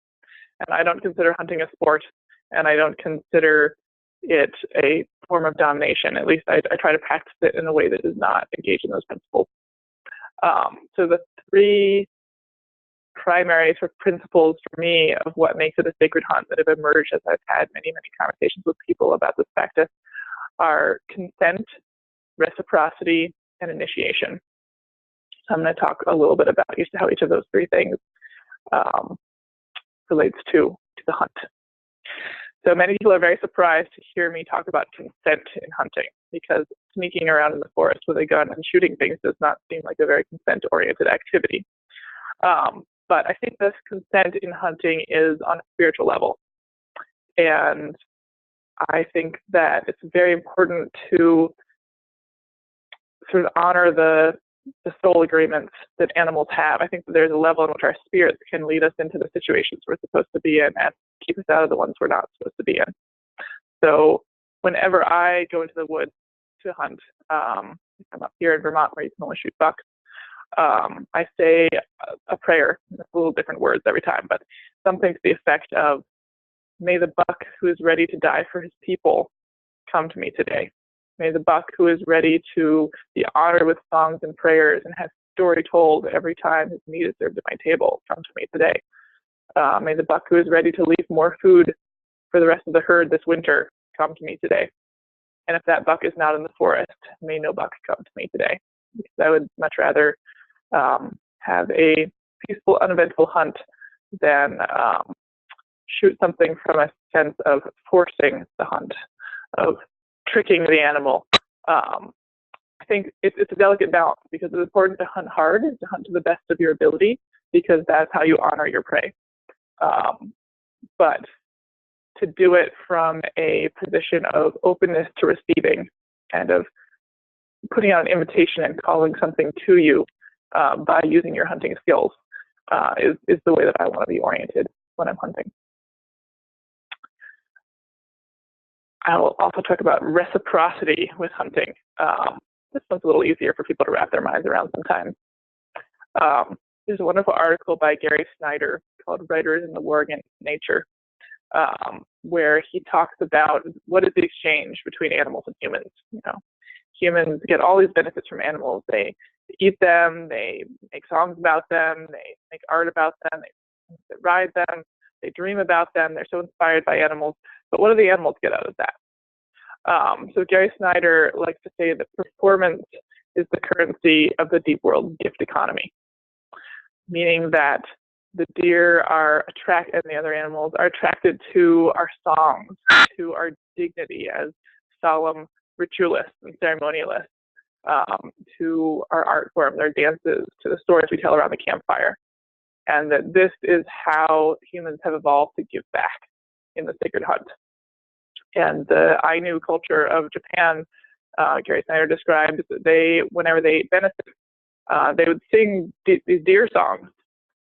And I don't consider hunting a sport, and I don't consider it a form of domination. At least I try to practice it in a way that does not engage in those principles. So the three primary sort of principles for me of what makes it a sacred hunt that have emerged as I've had many, many conversations with people about this practice are consent, reciprocity, and initiation. So I'm going to talk a little bit about how each of those three things relates to the hunt. So many people are very surprised to hear me talk about consent in hunting, because sneaking around in the forest with a gun and shooting things does not seem like a very consent-oriented activity. But I think this consent in hunting is on a spiritual level. And I think that it's very important to sort of honor the soul agreements that animals have. I think that there's a level in which our spirits can lead us into the situations we're supposed to be in and keep us out of the ones we're not supposed to be in. So whenever I go into the woods to hunt, I'm up here in Vermont where you can only shoot bucks, I say a prayer. It's a little different words every time, but something to the effect of, may the buck who is ready to die for his people come to me today. May the buck who is ready to be honored with songs and prayers and have story told every time his meat is served at my table come to me today. May the buck who is ready to leave more food for the rest of the herd this winter come to me today. And if that buck is not in the forest, may no buck come to me today. Because I would much rather have a peaceful, uneventful hunt than shoot something from a sense of forcing the hunt, of tricking the animal. I think it's a delicate balance, because it's important to hunt hard, to hunt to the best of your ability, because that's how you honor your prey. But to do it from a position of openness to receiving and of putting out an invitation and calling something to you by using your hunting skills is the way that I want to be oriented when I'm hunting. I will also talk about reciprocity with hunting. This one's a little easier for people to wrap their minds around sometimes. There's a wonderful article by Gary Snyder called Writers in the War Against Nature, where he talks about what is the exchange between animals and humans. You know, humans get all these benefits from animals. They eat them, they make songs about them, they make art about them, they ride them, they dream about them, they're so inspired by animals. But what do the animals get out of that? So Gary Snyder likes to say that performance is the currency of the deep world gift economy, meaning that the deer are attracted, and the other animals are attracted to our songs, to our dignity as solemn ritualists and ceremonialists, to our art forms, our dances, to the stories we tell around the campfire. And that this is how humans have evolved to give back in the sacred hunt. And the Ainu culture of Japan, Gary Snyder described, whenever they ate venison, they would sing these deer songs,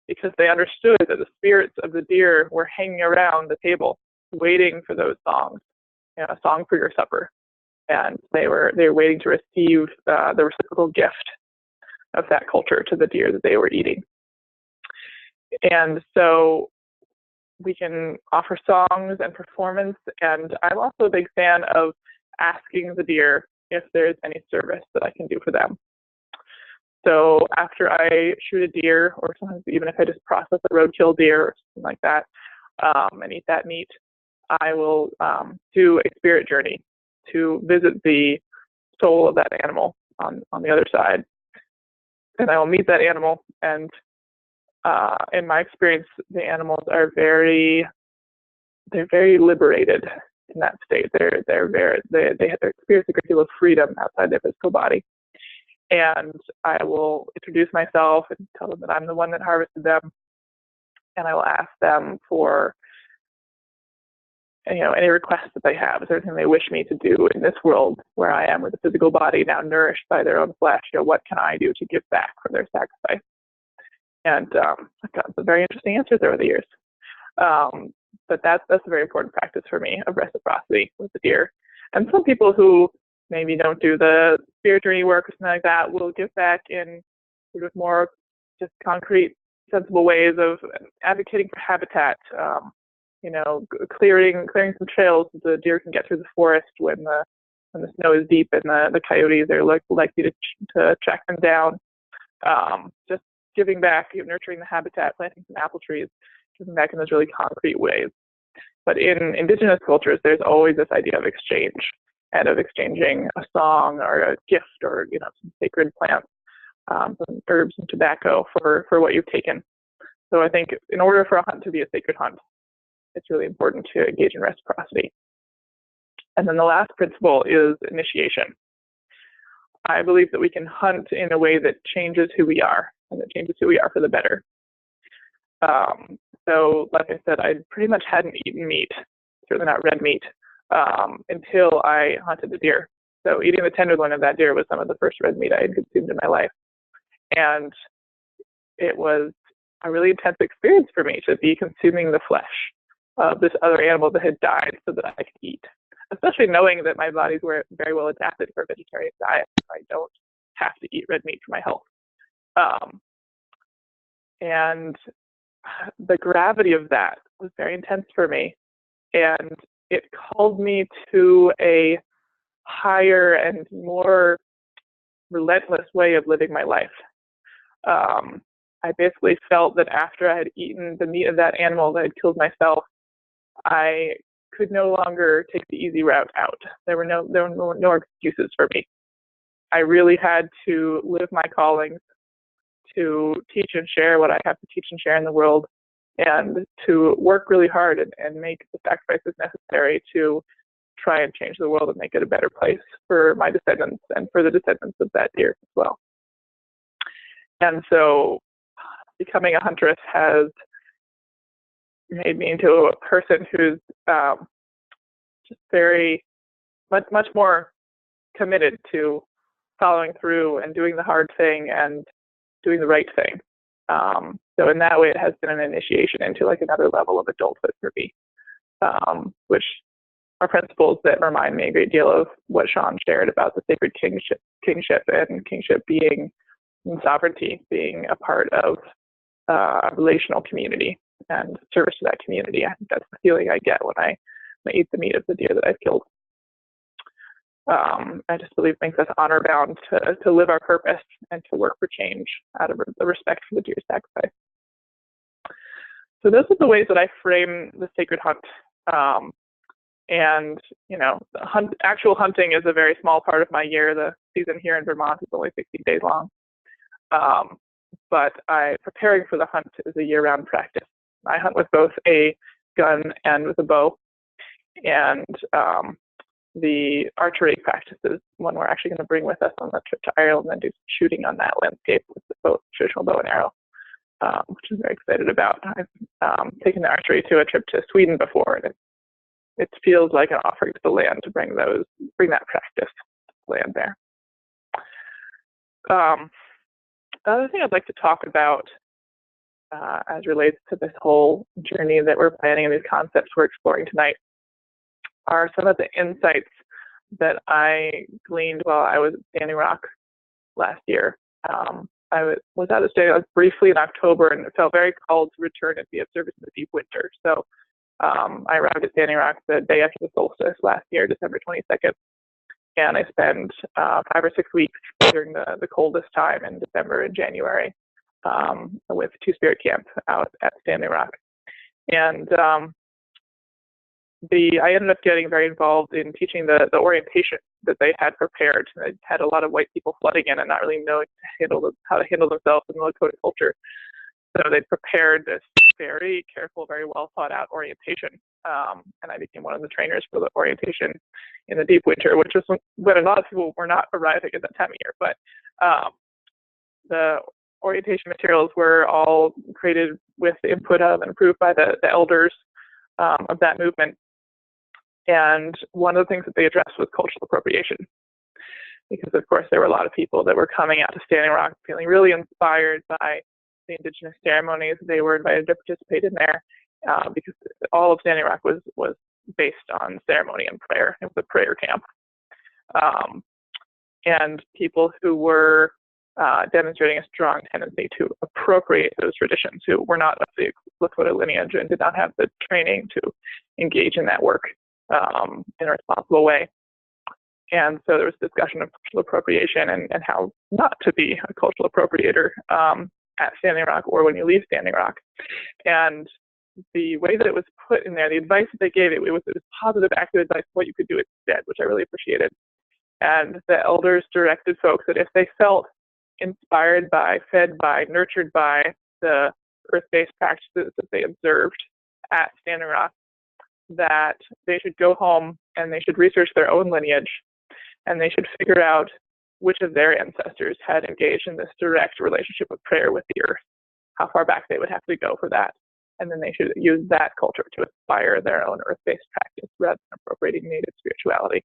because they understood that the spirits of the deer were hanging around the table, waiting for those songs, you know, a song for your supper. And they were waiting to receive the reciprocal gift of that culture to the deer that they were eating. And so we can offer songs and performance, and I'm also a big fan of asking the deer if there's any service that I can do for them. So after I shoot a deer, or sometimes even if I just process a roadkill deer or something like that, and eat that meat, I will do a spirit journey to visit the soul of that animal on the other side. And I will meet that animal, and in my experience, the animals are very liberated in that state. They experience a great deal of freedom outside their physical body. And I will introduce myself and tell them that I'm the one that harvested them, and I will ask them for, you know, any requests that they have. Is there anything they wish me to do in this world where I am with a physical body now nourished by their own flesh? You know, what can I do to give back for their sacrifice? And I've gotten some very interesting answers over the years. But that's a very important practice for me, of reciprocity with the deer. And some people who maybe don't do the spirit journey work or something like that will give back in sort of more just concrete, sensible ways of advocating for habitat. You know, clearing some trails so the deer can get through the forest when the snow is deep and the coyotes are likely to track them down. Just giving back, nurturing the habitat, planting some apple trees, giving back in those really concrete ways. But in indigenous cultures, there's always this idea of exchange, and of exchanging a song or a gift, or, you know, some sacred plants, some herbs and tobacco for what you've taken. So I think in order for a hunt to be a sacred hunt, it's really important to engage in reciprocity. And then the last principle is initiation. I believe that we can hunt in a way that changes who we are, and that changes who we are for the better. So like I said, I pretty much hadn't eaten meat, certainly not red meat, until I hunted the deer. So eating the tenderloin of that deer was some of the first red meat I had consumed in my life. And it was a really intense experience for me to be consuming the flesh of this other animal that had died so that I could eat, especially knowing that my bodies were very well adapted for a vegetarian diet. I don't have to eat red meat for my health. And the gravity of that was very intense for me. And it called me to a higher and more relentless way of living my life. I basically felt that after I had eaten the meat of that animal that had killed myself, I could no longer take the easy route out. There were no excuses for me. I really had to live my callings, to teach and share what I have to teach and share in the world, and to work really hard and make the sacrifices necessary to try and change the world and make it a better place for my descendants and for the descendants of that deer as well. And so becoming a huntress has made me into a person who's just very much more committed to following through and doing the hard thing and doing the right thing. So in that way, it has been an initiation into like another level of adulthood for me, which are principles that remind me a great deal of what Sean shared about the sacred kingship and kingship being sovereignty, being a part of relational community and service to that community. I think that's the feeling I get when I eat the meat of the deer that I've killed. I just believe it makes us honor bound to live our purpose and to work for change out of the respect for the deer sacrifice. So those are the ways that I frame the sacred hunt. And actual hunting is a very small part of my year. The season here in Vermont is only 60 days long. But preparing for the hunt is a year-round practice. I hunt with both a gun and with a bow. And the archery practice is one we're actually going to bring with us on the trip to Ireland and do some shooting on that landscape with the traditional bow and arrow, which I'm very excited about. I've taken the archery to a trip to Sweden before, and it feels like an offering to the land to bring that practice to the land there. The other thing I'd like to talk about as relates to this whole journey that we're planning and these concepts we're exploring tonight are some of the insights that I gleaned while I was at Standing Rock last year. I was at the Standing Rock briefly in October, and it felt very called to return and be of service in the deep winter. So I arrived at Standing Rock the day after the solstice last year, December 22nd, and I spent 5 or 6 weeks during the coldest time in December and January with Two-Spirit Camp out at Standing Rock. And I ended up getting very involved in teaching the orientation that they had prepared. They had a lot of white people flooding in and not really knowing how to handle themselves in the Lakota culture. So they prepared this very careful, very well thought out orientation. And I became one of the trainers for the orientation in the deep winter, which was when a lot of people were not arriving at that time of year. But the orientation materials were all created with the input of and approved by the elders of that movement. And one of the things that they addressed was cultural appropriation, because of course there were a lot of people that were coming out to Standing Rock feeling really inspired by the indigenous ceremonies they were invited to participate in there, because all of Standing Rock was based on ceremony and prayer. It was a prayer camp. And people who were demonstrating a strong tendency to appropriate those traditions, who were not of the Lakota lineage and did not have the training to engage in that work in a responsible way. And so there was discussion of cultural appropriation and how not to be a cultural appropriator at Standing Rock or when you leave Standing Rock. And the way that it was put in there, the advice that they gave, it was positive, active advice, what you could do instead, which I really appreciated. And the elders directed folks that if they felt inspired by, fed by, nurtured by the earth-based practices that they observed at Standing Rock, that they should go home and they should research their own lineage, and they should figure out which of their ancestors had engaged in this direct relationship of prayer with the earth, how far back they would have to go for that. And then they should use that culture to inspire their own earth-based practice rather than appropriating native spirituality.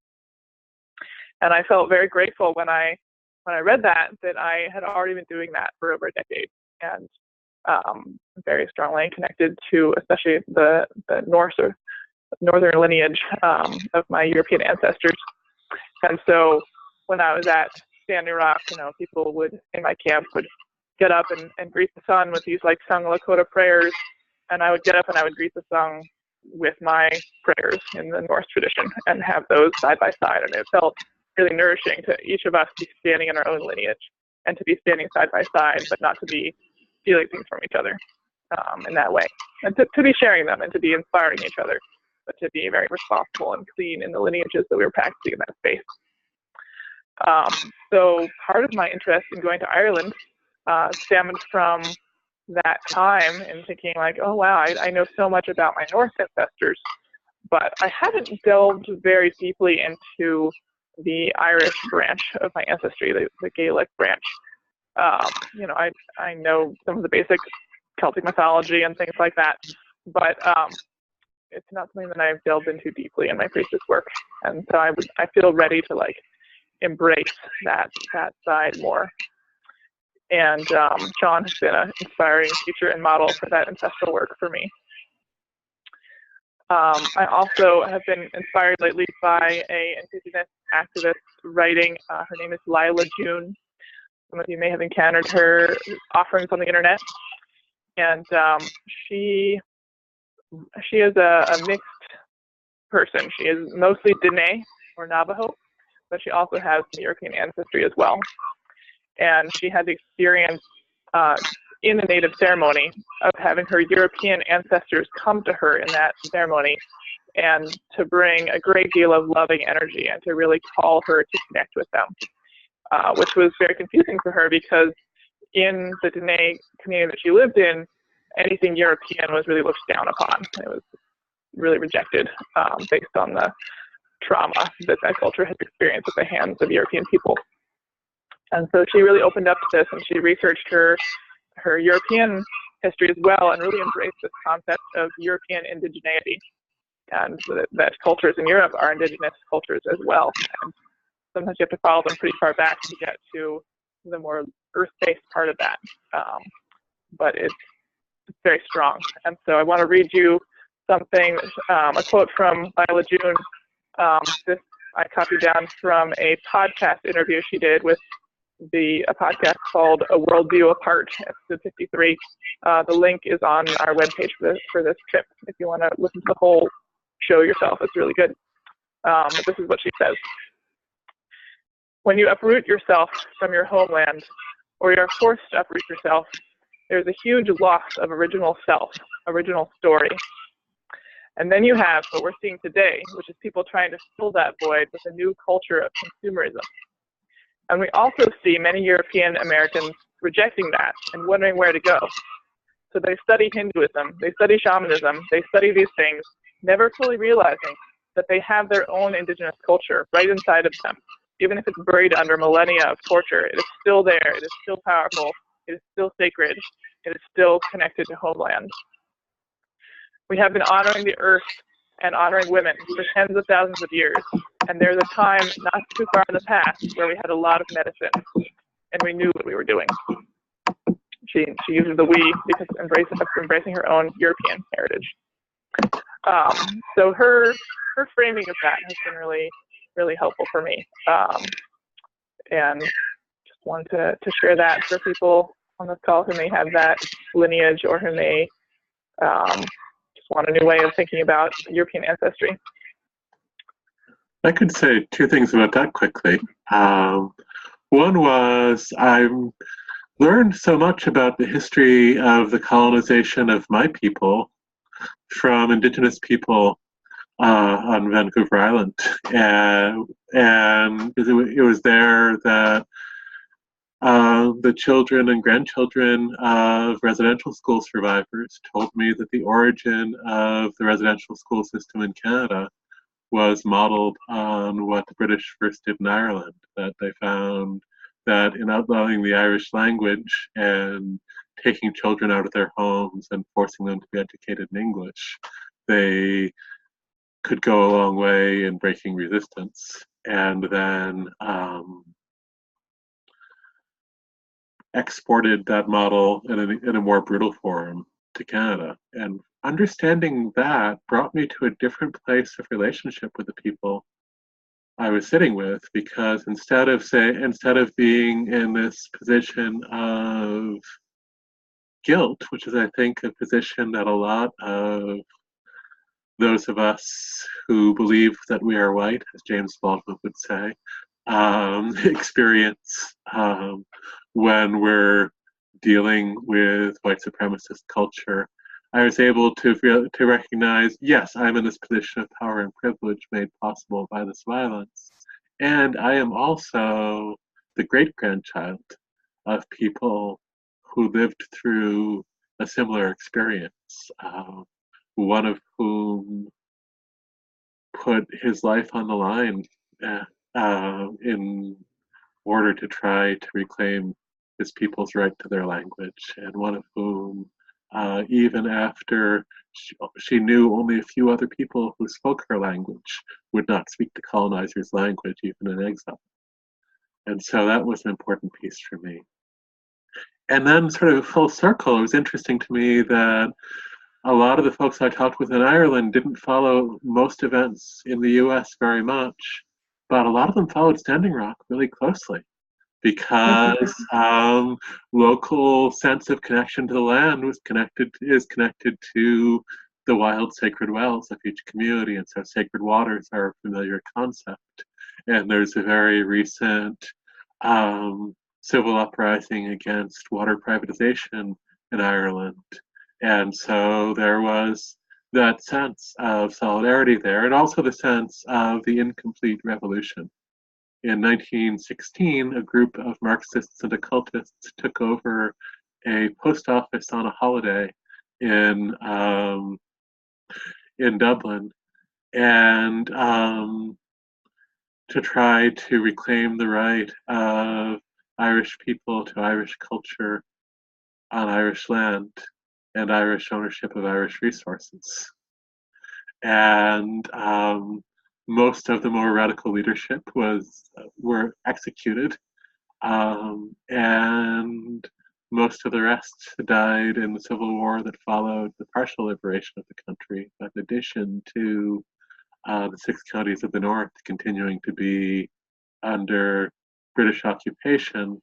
And I felt very grateful when I read that I had already been doing that for over a decade, and very strongly connected to especially the Norse or northern lineage of my European ancestors. And so when I was at Standing Rock, people in my camp would get up and greet the sun with these like Sung Lakota prayers, and I would get up and I would greet the sun with my prayers in the Norse tradition and have those side by side. And it felt really nourishing to each of us to be standing in our own lineage and to be standing side by side, but not to be stealing things from each other in that way. And to be sharing them and to be inspiring each other, but to be very responsible and clean in the lineages that we were practicing in that space. So part of my interest in going to Ireland stemmed from that time and thinking like, oh wow, I know so much about my Norse ancestors, but I hadn't delved very deeply into the Irish branch of my ancestry, the Gaelic branch. I know some of the basic Celtic mythology and things like that, but it's not something that I've delved into deeply in my priestess work. And so I feel ready to like embrace that side more. And Sean has been an inspiring teacher and model for that ancestral work for me. I also have been inspired lately by an Indigenous activist writing. Her name is Lila June. Some of you may have encountered her offerings on the internet. And she is a mixed person. She is mostly Dene or Navajo, but she also has some European ancestry as well. And she had the experience in the native ceremony of having her European ancestors come to her in that ceremony and to bring a great deal of loving energy and to really call her to connect with them, which was very confusing for her because in the Dene community that she lived in, anything European was really looked down upon. It was really rejected based on the trauma that culture has experienced at the hands of European people. And so she really opened up to this, and she researched her European history as well, and really embraced this concept of European indigeneity, and that cultures in Europe are indigenous cultures as well. And sometimes you have to follow them pretty far back to get to the more earth-based part of that, but it's very strong. And so I want to read you something, a quote from Lila June. This I copied down from a podcast interview she did with a podcast called A Worldview Apart, episode 53. The link is on our webpage for this trip. If you want to listen to the whole show yourself, it's really good. But this is what she says. When you uproot yourself from your homeland, or you are forced to uproot yourself, there's a huge loss of original self, original story. And then you have what we're seeing today, which is people trying to fill that void with a new culture of consumerism. And we also see many European Americans rejecting that and wondering where to go. So they study Hinduism, they study shamanism, they study these things, never fully realizing that they have their own indigenous culture right inside of them. Even if it's buried under millennia of torture, it is still there, it is still powerful, it is still sacred, it is still connected to homeland. We have been honoring the earth and honoring women for tens of thousands of years, and there's a time not too far in the past where we had a lot of medicine and we knew what we were doing. She uses the we because embracing her own European heritage. So her framing of that has been really, really helpful for me, and just wanted to share that for people on this call who may have that lineage or who may just want a new way of thinking about European ancestry. I could say two things about that quickly. One was I learned so much about the history of the colonization of my people from Indigenous people on Vancouver Island, and it was there that the children and grandchildren of residential school survivors told me that the origin of the residential school system in Canada was modeled on what the British first did in Ireland, that they found that in outlawing the Irish language and taking children out of their homes and forcing them to be educated in English, they could go a long way in breaking resistance. And then exported that model in a more brutal form to Canada. And understanding that brought me to a different place of relationship with the people I was sitting with, because instead of being in this position of guilt, which is I think a position that a lot of those of us who believe that we are white, as James Baldwin would say, experience when we're dealing with white supremacist culture, I was able to recognize, yes, I'm in this position of power and privilege made possible by this violence. And I am also the great-grandchild of people who lived through a similar experience, one of whom put his life on the line in order to try to reclaim his people's right to their language, and one of whom, even after she knew only a few other people who spoke her language, would not speak the colonizer's language, even in exile. And so that was an important piece for me. And then, sort of full circle, it was interesting to me that a lot of the folks I talked with in Ireland didn't follow most events in the US very much, but a lot of them followed Standing Rock really closely, because local sense of connection to the land is connected to the wild sacred wells of each community, and so sacred waters are a familiar concept. And there's a very recent civil uprising against water privatization in Ireland. And so there was that sense of solidarity there, and also the sense of the incomplete revolution. In 1916, a group of Marxists and occultists took over a post office on a holiday in Dublin, and to try to reclaim the right of Irish people to Irish culture on Irish land and Irish ownership of Irish resources. And most of the more radical leadership were executed, and most of the rest died in the civil war that followed the partial liberation of the country, in addition to the 6 counties of the north continuing to be under British occupation.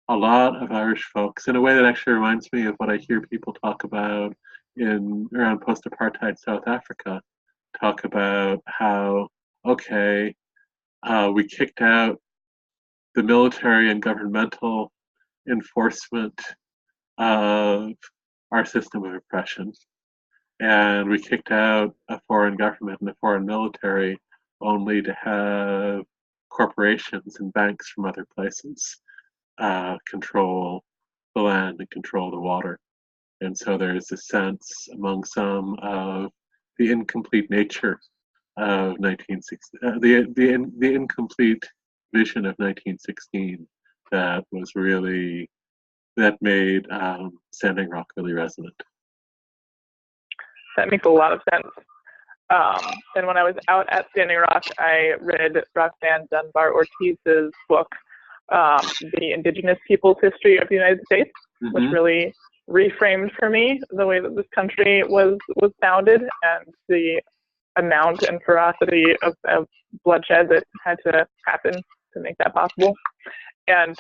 A lot of Irish folks, in a way that actually reminds me of what I hear people talk about around post-apartheid South Africa, talk about how, okay, we kicked out the military and governmental enforcement of our system of oppression, and we kicked out a foreign government and a foreign military only to have corporations and banks from other places control the land and control the water. And so there's a sense among some of the incomplete nature of 1960, the incomplete vision of 1916 that made Standing Rock really resonant. That makes a lot of sense. And when I was out at Standing Rock, I read Roxanne Dunbar Ortiz's book, The Indigenous Peoples' History of the United States, which really reframed for me the way that this country was founded and the amount and ferocity of bloodshed that had to happen to make that possible. And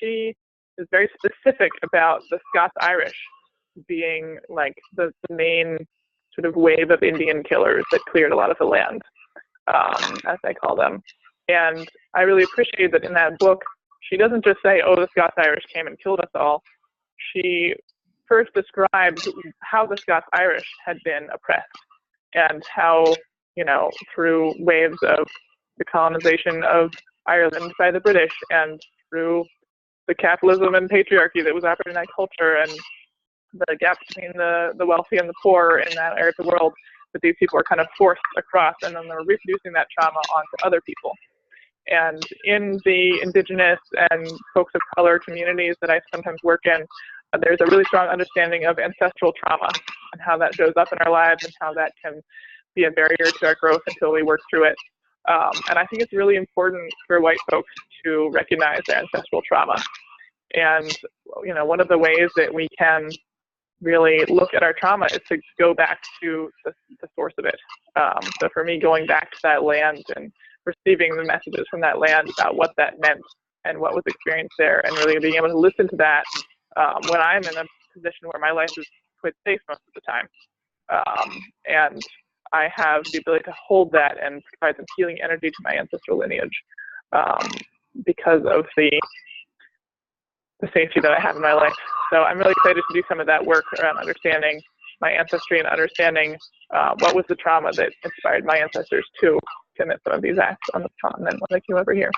she is very specific about the Scots-Irish being like the main sort of wave of Indian killers that cleared a lot of the land, as I call them. And I really appreciate that in that book, she doesn't just say, oh, the Scots-Irish came and killed us all. She first describes how the Scots-Irish had been oppressed and how, through waves of the colonization of Ireland by the British and through the capitalism and patriarchy that was operating in that culture, and the gap between the wealthy and the poor in that area of the world that these people are kind of forced across, and then they're reproducing that trauma onto other people. And in the indigenous and folks of color communities that I sometimes work in, there's a really strong understanding of ancestral trauma and how that shows up in our lives and how that can be a barrier to our growth until we work through it. And I think it's really important for white folks to recognize their ancestral trauma. And, you know, one of the ways that we can really look at our trauma is to go back to the source of it. So for me, going back to that land and receiving the messages from that land about what that meant and what was experienced there, and really being able to listen to that when I'm in a position where my life is quite safe most of the time. And I have the ability to hold that and provide some healing energy to my ancestral lineage because of the safety that I have in my life. So I'm really excited to do some of that work around understanding my ancestry and understanding what was the trauma that inspired my ancestors to commit some of these acts on the continent when they came over here.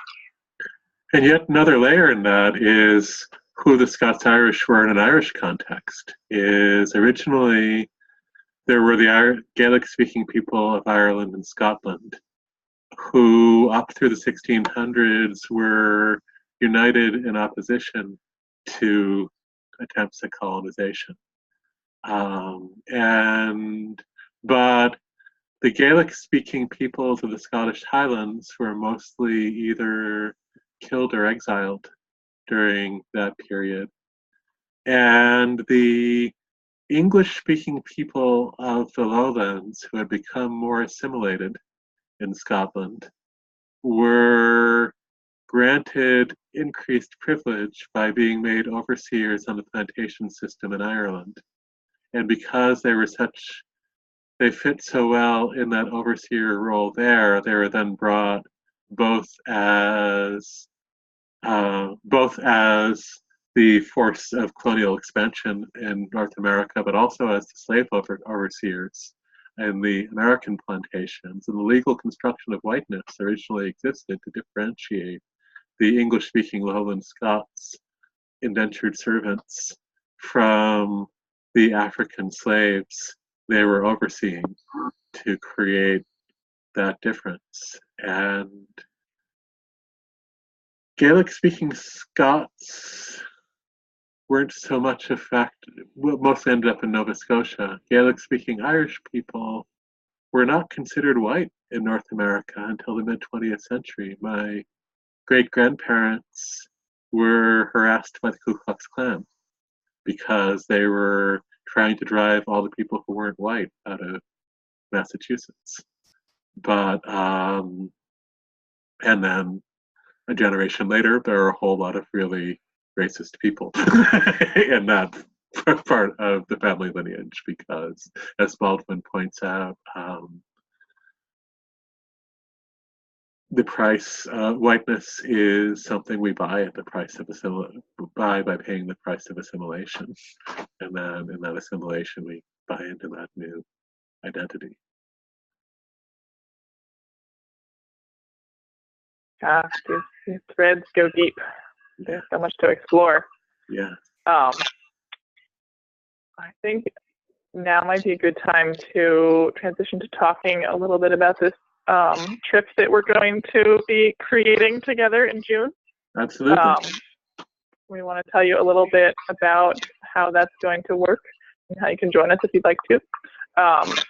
And yet another layer in that is who the Scots-Irish were in an Irish context. Is originally there were the Gaelic-speaking people of Ireland and Scotland who up through the 1600s were united in opposition to attempts at colonization. But the Gaelic-speaking peoples of the Scottish Highlands were mostly either killed or exiled during that period. And the English-speaking people of the lowlands who had become more assimilated in Scotland were granted increased privilege by being made overseers on the plantation system in Ireland. And because they fit so well in that overseer role there, they were then brought both as the force of colonial expansion in North America, but also as the slave overseers in the American plantations. And the legal construction of whiteness originally existed to differentiate the English-speaking lowland Scots indentured servants from the African slaves they were overseeing to create that difference. And Gaelic-speaking Scots weren't so much mostly ended up in Nova Scotia. Gaelic-speaking Irish people were not considered white in North America until the mid-20th century. My great-grandparents were harassed by the Ku Klux Klan because they were trying to drive all the people who weren't white out of Massachusetts. But, and then a generation later, there are a whole lot of really racist people in that part of the family lineage because, as Baldwin points out, the price, whiteness is something we buy at the price of by paying the price of assimilation. And then in that assimilation, we buy into that new identity. These threads go deep. There's so much to explore. Yeah. I think now might be a good time to transition to talking a little bit about this trip that we're going to be creating together in June. Absolutely. We want to tell you a little bit about how that's going to work and how you can join us if you'd like to.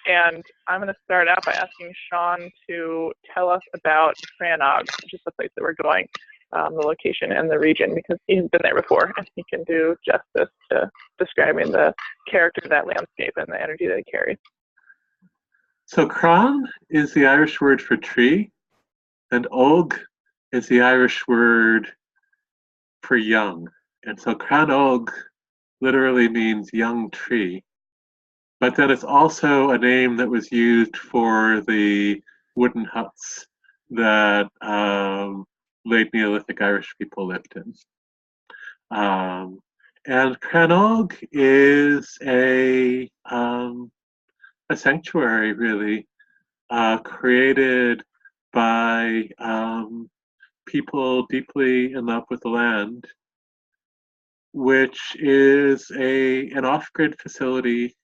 And I'm going to start out by asking Sean to tell us about Crannog, which is the place that we're going, the location and the region, because he's been there before and he can do justice to describing the character of that landscape and the energy that it carries. So Cran is the Irish word for tree, and Og is the Irish word for young. And so Crannog literally means young tree. But then it's also a name that was used for the wooden huts that late Neolithic Irish people lived in. And Crannog is a sanctuary, really, created by people deeply in love with the land which is an off-grid facility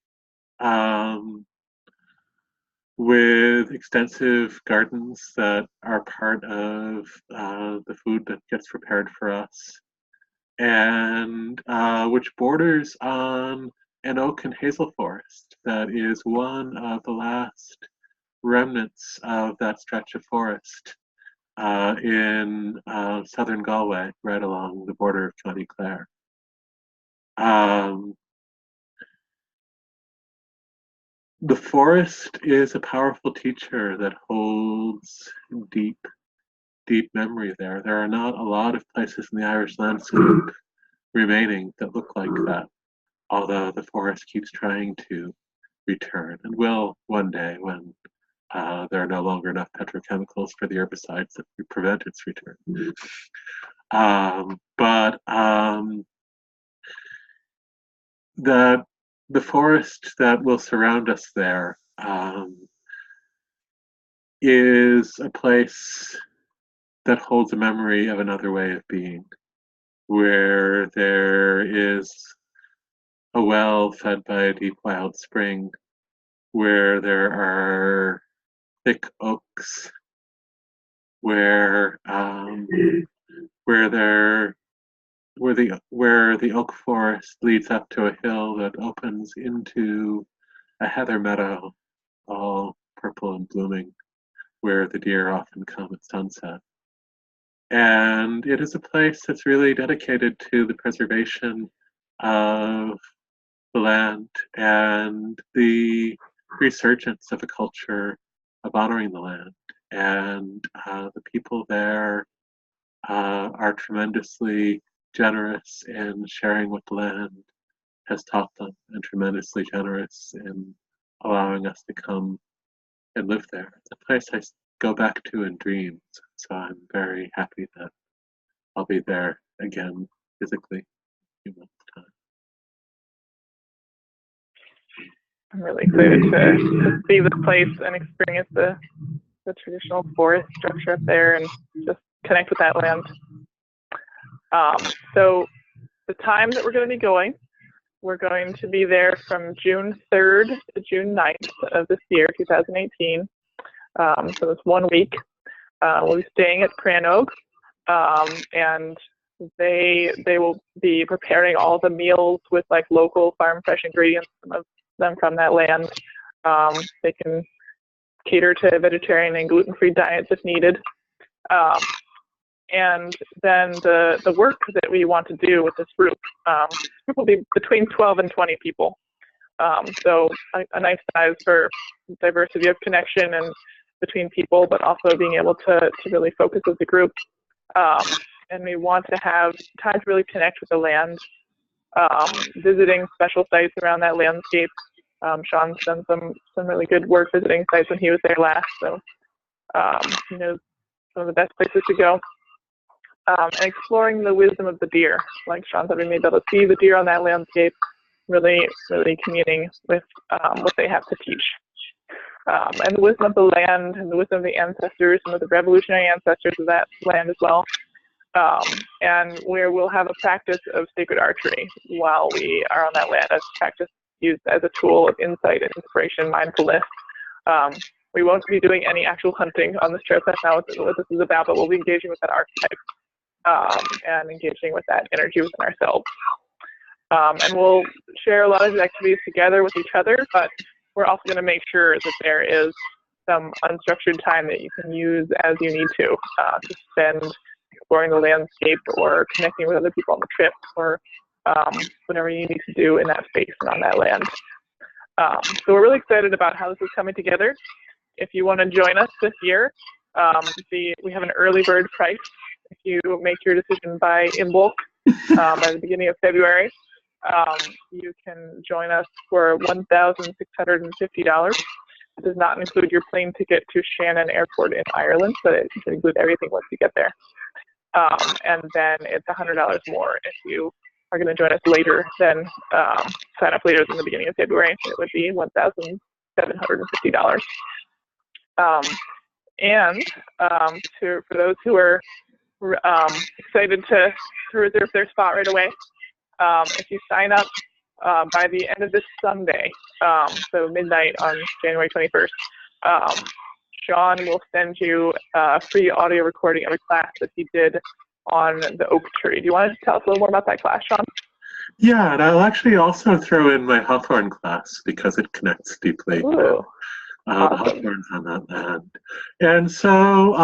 with extensive gardens that are part of the food that gets prepared for us, and which borders on an oak and hazel forest that is one of the last remnants of that stretch of forest in southern Galway, right along the border of County Clare. The forest is a powerful teacher that holds deep, deep memory there. There are not a lot of places in the Irish landscape remaining that look like that, although the forest keeps trying to return and will one day when there are no longer enough petrochemicals for the herbicides that prevent its return. The forest that will surround us there is a place that holds a memory of another way of being, where there is a well fed by a deep wild spring, where there are thick oaks, where the oak forest leads up to a hill that opens into a heather meadow, all purple and blooming, where the deer often come at sunset. And it is a place that's really dedicated to the preservation of the land and the resurgence of a culture of honoring the land. And the people there are tremendously generous in sharing what the land has taught them, and tremendously generous in allowing us to come and live there. It's a place I go back to in dreams, so I'm very happy that I'll be there again physically in a few months' time. I'm really excited to see this place and experience the traditional forest structure up there and just connect with that land. So the time that we're going to be going, we're going to be there from June 3rd to June 9th of this year, 2018. So it's 1 week. We'll be staying at Cranog, and they will be preparing all the meals with like local farm fresh ingredients, some of them from that land. They can cater to vegetarian and gluten-free diets if needed. And then the work that we want to do with this group will be between 12 and 20 people. So a nice size for diversity of connection and between people, but also being able to really focus as a group. And we want to have time to really connect with the land, visiting special sites around that landscape. Sean's done some really good work visiting sites when he was there last, so he knows some of the best places to go. And exploring the wisdom of the deer. Like Sean said, we may be able to see the deer on that landscape, really, really communing with what they have to teach. And the wisdom of the land and the wisdom of the ancestors, some of the revolutionary ancestors of that land as well. And where we'll have a practice of sacred archery while we are on that land, as practice used as a tool of insight and inspiration, mindfulness. We won't be doing any actual hunting on this trip. That's not what this is about, but we'll be engaging with that archetype and engaging with that energy within ourselves. And we'll share a lot of these activities together with each other, but we're also going to make sure that there is some unstructured time that you can use as you need to spend exploring the landscape or connecting with other people on the trip, or whatever you need to do in that space and on that land. So we're really excited about how this is coming together. If you want to join us this year, we have an early bird price. If you make your decision by in bulk by the beginning of February, you can join us for $1,650. It does not include your plane ticket to Shannon Airport in Ireland, but it should include everything once you get there. And then it's $100 more if you are going to join us later than sign up later than the beginning of February. It would be $1,750. And for those who are excited to reserve their spot right away, If you sign up by the end of this Sunday, so midnight on January 21st, Sean will send you a free audio recording of a class that he did on the oak tree. Do you want to tell us a little more about that class, Sean? Yeah, and I'll actually also throw in my hawthorn class because it connects deeply. Ooh, The awesome. hawthorns on that land. And so,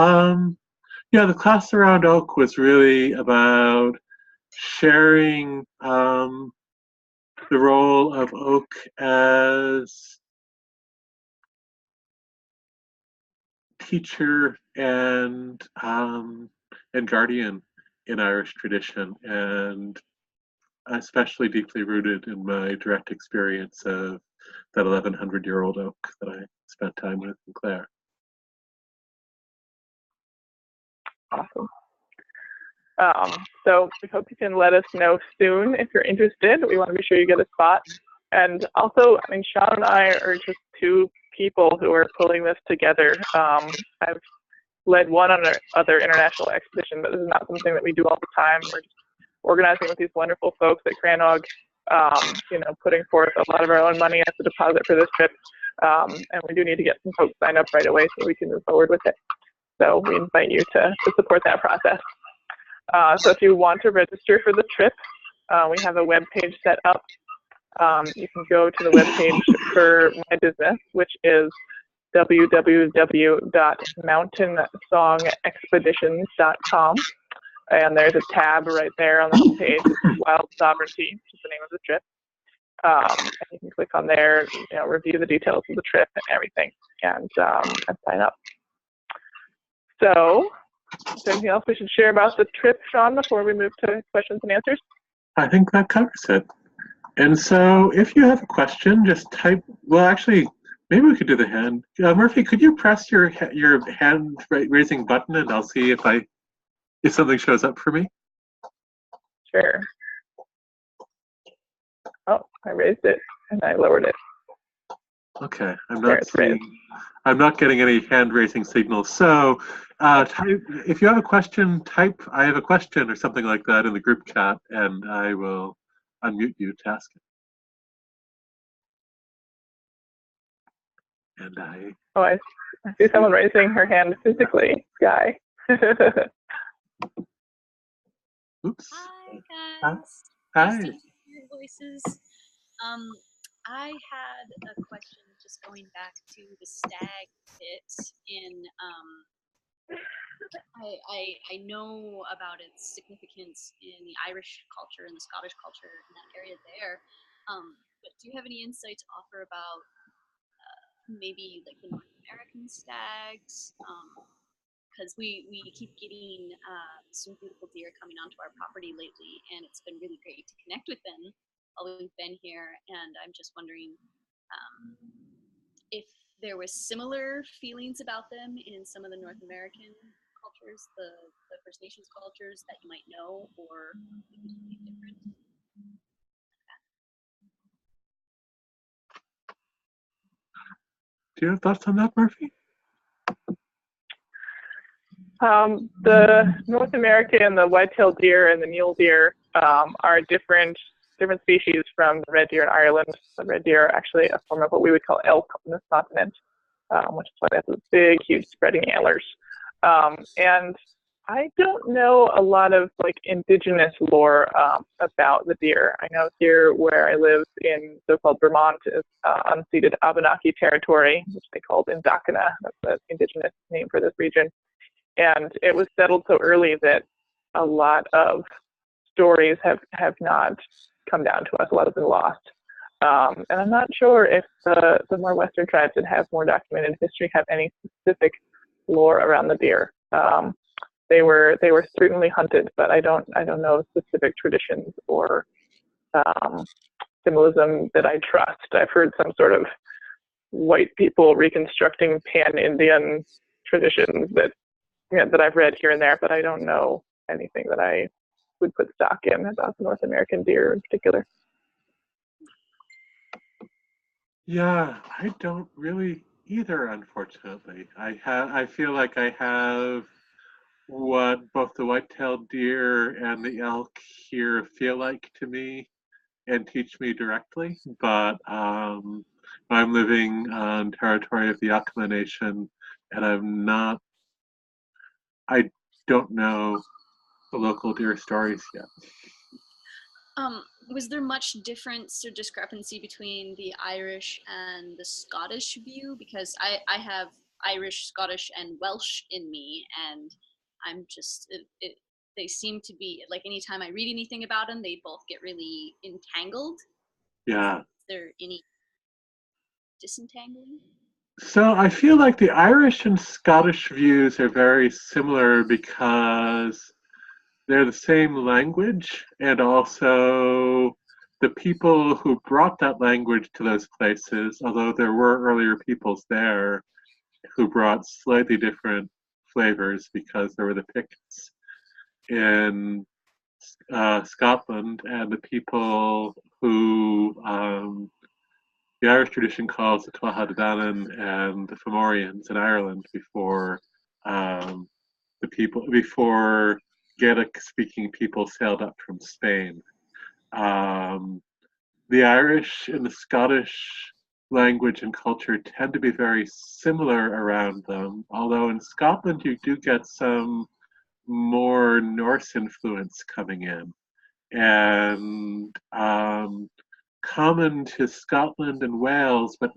yeah, the class around oak was really about sharing the role of oak as teacher and guardian in Irish tradition, and especially deeply rooted in my direct experience of that 1100-year-old oak that I spent time with in Clare. Awesome. So we hope you can let us know soon if you're interested. We want to be sure you get a spot. And also, I mean, Sean and I are just two people who are pulling this together. I've led one other international expedition, but this is not something that we do all the time. We're just organizing with these wonderful folks at Cranog, you know, putting forth a lot of our own money as a deposit for this trip. And we do need to get some folks signed up right away so we can move forward with it. So we invite you to support that process. So if you want to register for the trip, we have a web page set up. You can go to the web page for my business, which is www.mountainsongexpeditions.com. And there's a tab right there on the homepage, Wild Sovereignty, which is the name of the trip. And you can click on there, you know, review the details of the trip and everything, and sign up. So, is there anything else we should share about the trip, Sean, before we move to questions and answers? I think that covers it. And so if you have a question, just type, well, actually, maybe we could do the hand. Murphy, could you press your hand raising button and I'll see if something shows up for me? Sure. Oh, I raised it and I lowered it. Okay, I'm not getting any hand raising signals. So if you have a question, type "I have a question" or something like that in the group chat, and I will unmute you to ask it. And I see someone raising her hand physically, Sky. Oops. Hi guys. Hi. Nice to hear your voices. I had a question just going back to the stag pit in I know about its significance in the Irish culture and the Scottish culture in that area there. But do you have any insight to offer about maybe like the North American stags? Because we keep getting some beautiful deer coming onto our property lately, and it's been really great to connect with them while we've been here. And I'm just wondering if there was similar feelings about them in some of the North American cultures, the First Nations cultures that you might know, or if it's really different. Do you have thoughts on that, Murphy? The North American, the white-tailed deer and the mule deer are different species from the red deer in Ireland. The red deer are actually a form of what we would call elk on this continent, which is why they have those big, huge spreading antlers. And I don't know a lot of like indigenous lore about the deer. I know here where I live in so-called Vermont is unceded Abenaki territory, which they called Indakana. That's the indigenous name for this region. And it was settled so early that a lot of stories have not come down to us. A lot have been lost. And I'm not sure if the more Western tribes that have more documented history have any specific lore around the deer. They were certainly hunted, but I don't know specific traditions or symbolism that I trust. I've heard some sort of white people reconstructing pan-Indian traditions that I've read here and there, but I don't know anything that I would put stock in about the North American deer in particular. Yeah, I don't really either, unfortunately. I feel like I have what both the white-tailed deer and the elk here feel like to me and teach me directly, but I'm living on territory of the Yakama Nation, and I don't know the local deer stories yet. Was there much difference or discrepancy between the Irish and the Scottish view? Because I have Irish, Scottish, and Welsh in me, and I'm just, they seem to be, like anytime I read anything about them, they both get really entangled. Yeah. Is there any disentangling? So I feel like the Irish and Scottish views are very similar because they're the same language, and also the people who brought that language to those places, although there were earlier peoples there who brought slightly different flavors because there were the Picts in Scotland, and the people who the Irish tradition calls the Tuatha De Danann and the Fomorians in Ireland before Gaelic-speaking people sailed up from Spain. The Irish and the Scottish language and culture tend to be very similar around them, although in Scotland you do get some more Norse influence coming in. And common to Scotland and Wales, but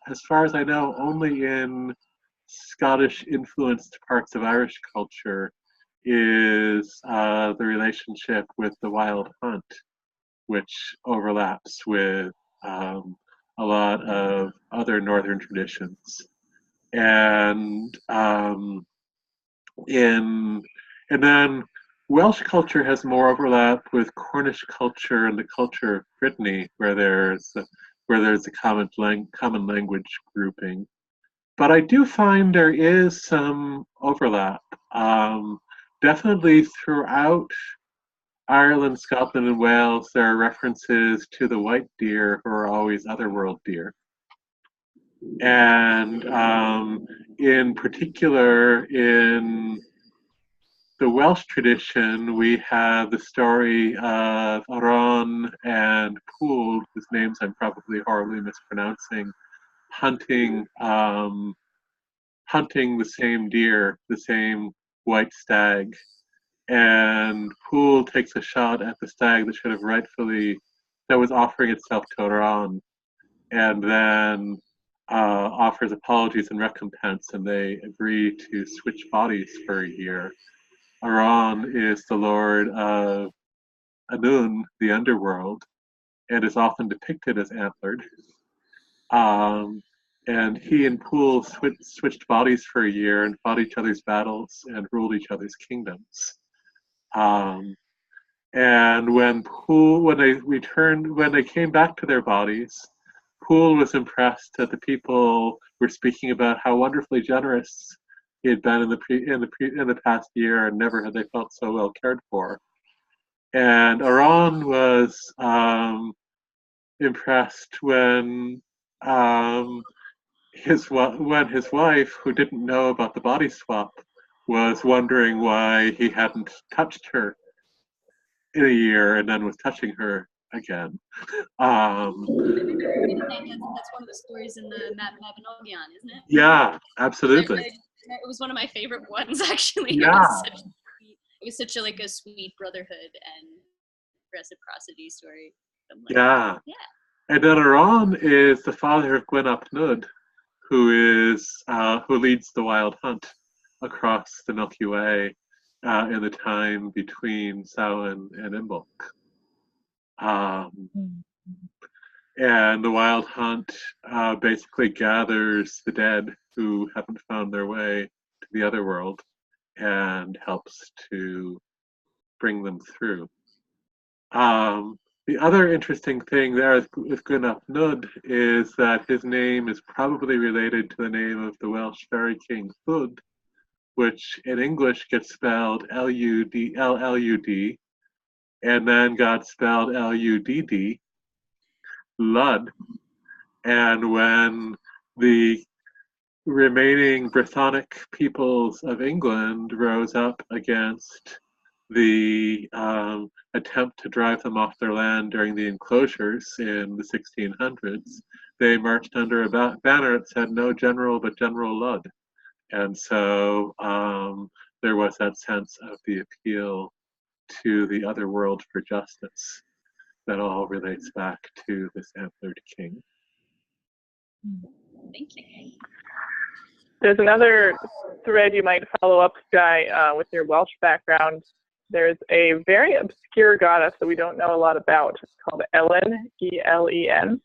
as far as I know, only in Scottish-influenced parts of Irish culture is the relationship with the wild hunt, which overlaps with a lot of other northern traditions. And in and then Welsh culture has more overlap with Cornish culture and the culture of Brittany, where there's a common language grouping. But I do find there is some overlap. Definitely throughout Ireland, Scotland, and Wales, there are references to the white deer who are always otherworld deer. And in particular, in the Welsh tradition, we have the story of Aran and Poole, whose names I'm probably horribly mispronouncing, hunting the same deer, the same white stag. And Poole takes a shot at the stag that was offering itself to Aran, and then offers apologies and recompense, and they agree to switch bodies for a year. Aran is the lord of Anun, the underworld, and is often depicted as antlered. And he and Poole switched bodies for a year and fought each other's battles and ruled each other's kingdoms. And when they came back to their bodies, Poole was impressed that the people were speaking about how wonderfully generous he had been in the past year, and never had they felt so well cared for. And Aran was impressed when his wife, who didn't know about the body swap, was wondering why he hadn't touched her in a year, and then was touching her again. I think that's one of the stories in the Mabinogion, isn't it? Yeah, absolutely. It was one of my favorite ones, actually. Yeah. It was such a sweet brotherhood and reciprocity story. Yeah. Yeah. And then Aran is the father of Gwyn ap Nudd, who leads the wild hunt across the Milky Way in the time between Samhain and Imbolc. And the wild hunt basically gathers the dead who haven't found their way to the other world and helps to bring them through. The other interesting thing there with Gwyn ap Nudd is that his name is probably related to the name of the Welsh fairy king Llwyd, which in English gets spelled L-L-U-D, and then got spelled L-U-D-D, Lud. And when the remaining Brythonic peoples of England rose up against the attempt to drive them off their land during the enclosures in the 1600s, they marched under a banner that said "No general but General Ludd." And so there was that sense of the appeal to the other world for justice that all relates back to this antlered king. Thank you. There's another thread you might follow up, Guy, with your Welsh background. There's a very obscure goddess that we don't know a lot about. It's called Elen, E-L-E-N,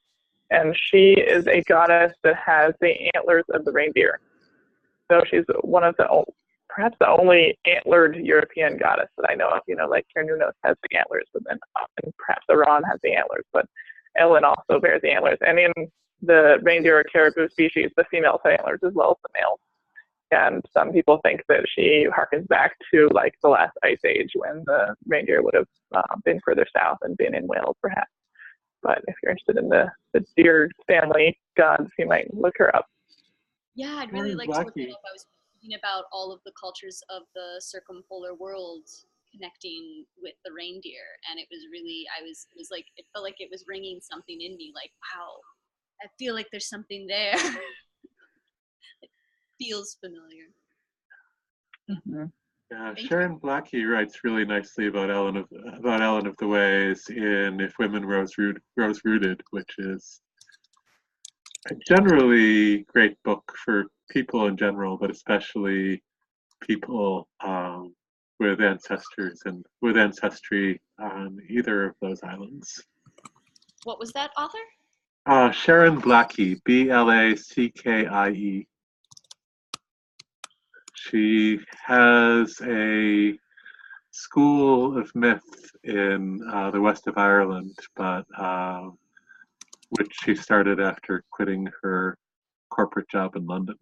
and she is a goddess that has the antlers of the reindeer. So she's one of the, perhaps the only antlered European goddess that I know of. You know, like Cernunnos has the antlers, but then and perhaps Iran has the antlers, but Elen also bears the antlers. And in the reindeer or caribou species, the females have antlers as well as the males. And some people think that she harkens back to like the last ice age when the reindeer would have been further south and been in Wales, perhaps. But if you're interested in the deer family gods, you might look her up. Yeah, I'd really like to look it up. I was thinking about all of the cultures of the circumpolar world connecting with the reindeer, and it was really, it was like, it felt like it was ringing something in me, like, wow, I feel like there's something there. It feels familiar. Mm-hmm. Yeah, Sharon Blackie writes really nicely about Ellen of the Ways in If Women Rose Rooted, which is a generally great book for people in general, but especially people with ancestors and with ancestry on either of those islands. What was that author? Sharon Blackie, Blackie. She has a school of myth in the west of Ireland, but which she started after quitting her corporate job in London.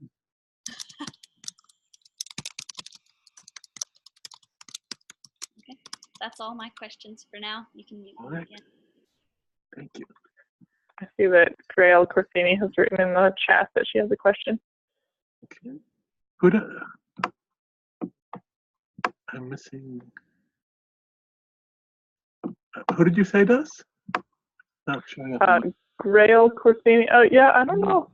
Okay, that's all my questions for now. You can mute me again. Thank you. I see that Grail Corsini has written in the chat that she has a question. Okay. I'm missing. Who did you say does? Not showing up. Grail Corsini. Oh yeah, I don't know.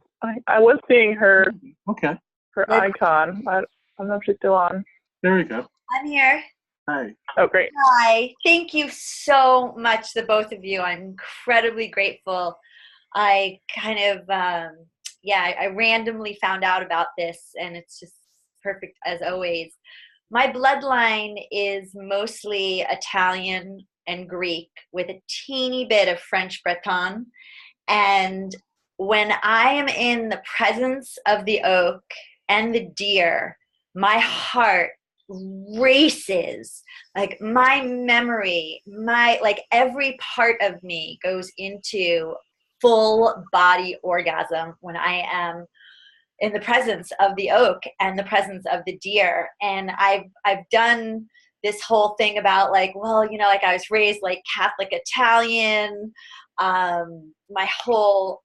I was seeing her. Okay. Her icon. I don't know if she's still on. There we go. I'm here. Hi. Oh, great. Hi. Thank you so much, the both of you. I'm incredibly grateful. I kind of, I randomly found out about this, and it's just perfect as always. My bloodline is mostly Italian and Greek with a teeny bit of French Breton. And when I am in the presence of the oak and the deer, my heart races. Like my memory, like every part of me goes into full body orgasm when I am in the presence of the oak and the presence of the deer. And I've done this whole thing about like, well, you know, like I was raised like Catholic Italian. My whole,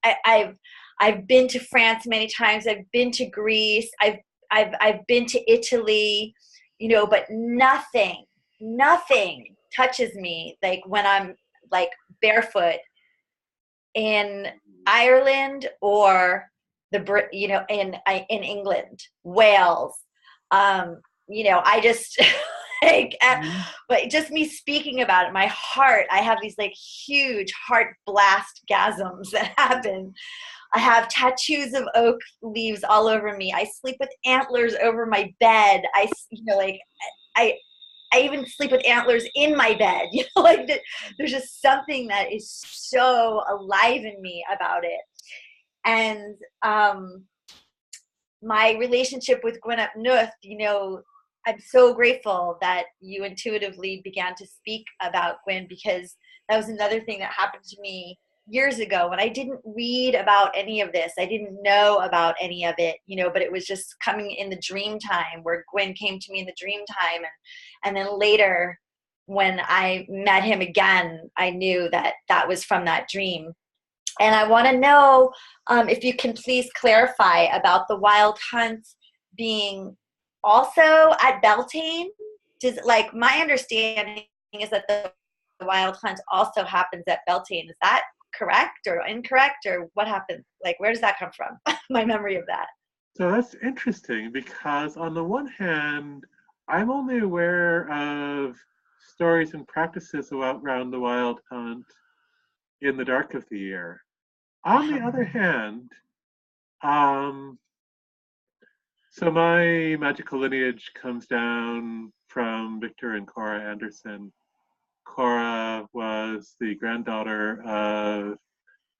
I've been to France many times. I've been to Greece. I've been to Italy, you know, but nothing touches me like when I'm like barefoot in Ireland or in England, Wales. You know, I just like, but just me speaking about it, my heart, I have these like huge heart blast gasms that happen. I have tattoos of oak leaves all over me. I sleep with antlers over my bed. I even sleep with antlers in my bed. You know, like there's just something that is so alive in me about it. And my relationship with Gwyneth Nuth, you know, I'm so grateful that you intuitively began to speak about Gwyn, because that was another thing that happened to me years ago when I didn't read about any of this. I didn't know about any of it, you know, but it was just coming in the dream time where Gwyn came to me in the dream time. And then later when I met him again, I knew that that was from that dream. And I want to know if you can please clarify about the wild hunt being also at Beltane. Does, like, my understanding is that the wild hunt also happens at Beltane. Is that correct or incorrect, or what happens? Like, where does that come from? My memory of that. So that's interesting because, on the one hand, I'm only aware of stories and practices around the wild hunt in the dark of the year. On the other hand, um, so my magical lineage comes down from Victor and Cora Anderson. Cora was the granddaughter of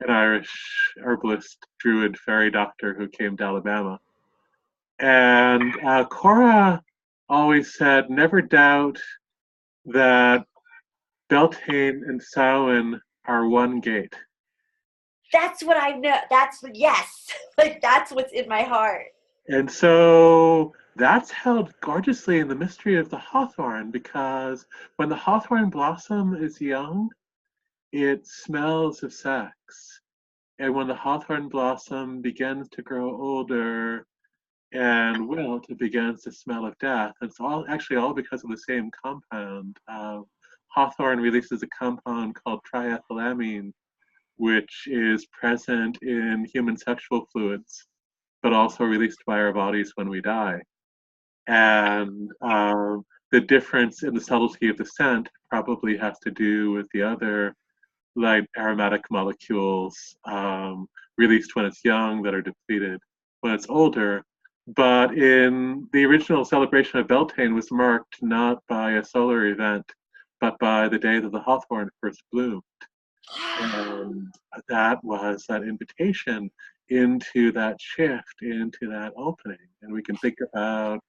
an Irish herbalist, druid, fairy doctor who came to Alabama. And Cora always said, never doubt that Beltane and Samhain are one gate. That's what I know. That's, yes, like, that's what's in my heart. And so that's held gorgeously in the mystery of the hawthorn, because when the hawthorn blossom is young, it smells of sex. And when the hawthorn blossom begins to grow older and wilt, it begins to smell of death. It's all actually all because of the same compound. Hawthorn releases a compound called triethylamine, which is present in human sexual fluids, but also released by our bodies when we die. And the difference in the subtlety of the scent probably has to do with the other light aromatic molecules released when it's young that are depleted when it's older. But in the original celebration of Beltane was marked not by a solar event, but by the day that the hawthorn first bloomed. And that was that invitation into that shift, into that opening. And we can think about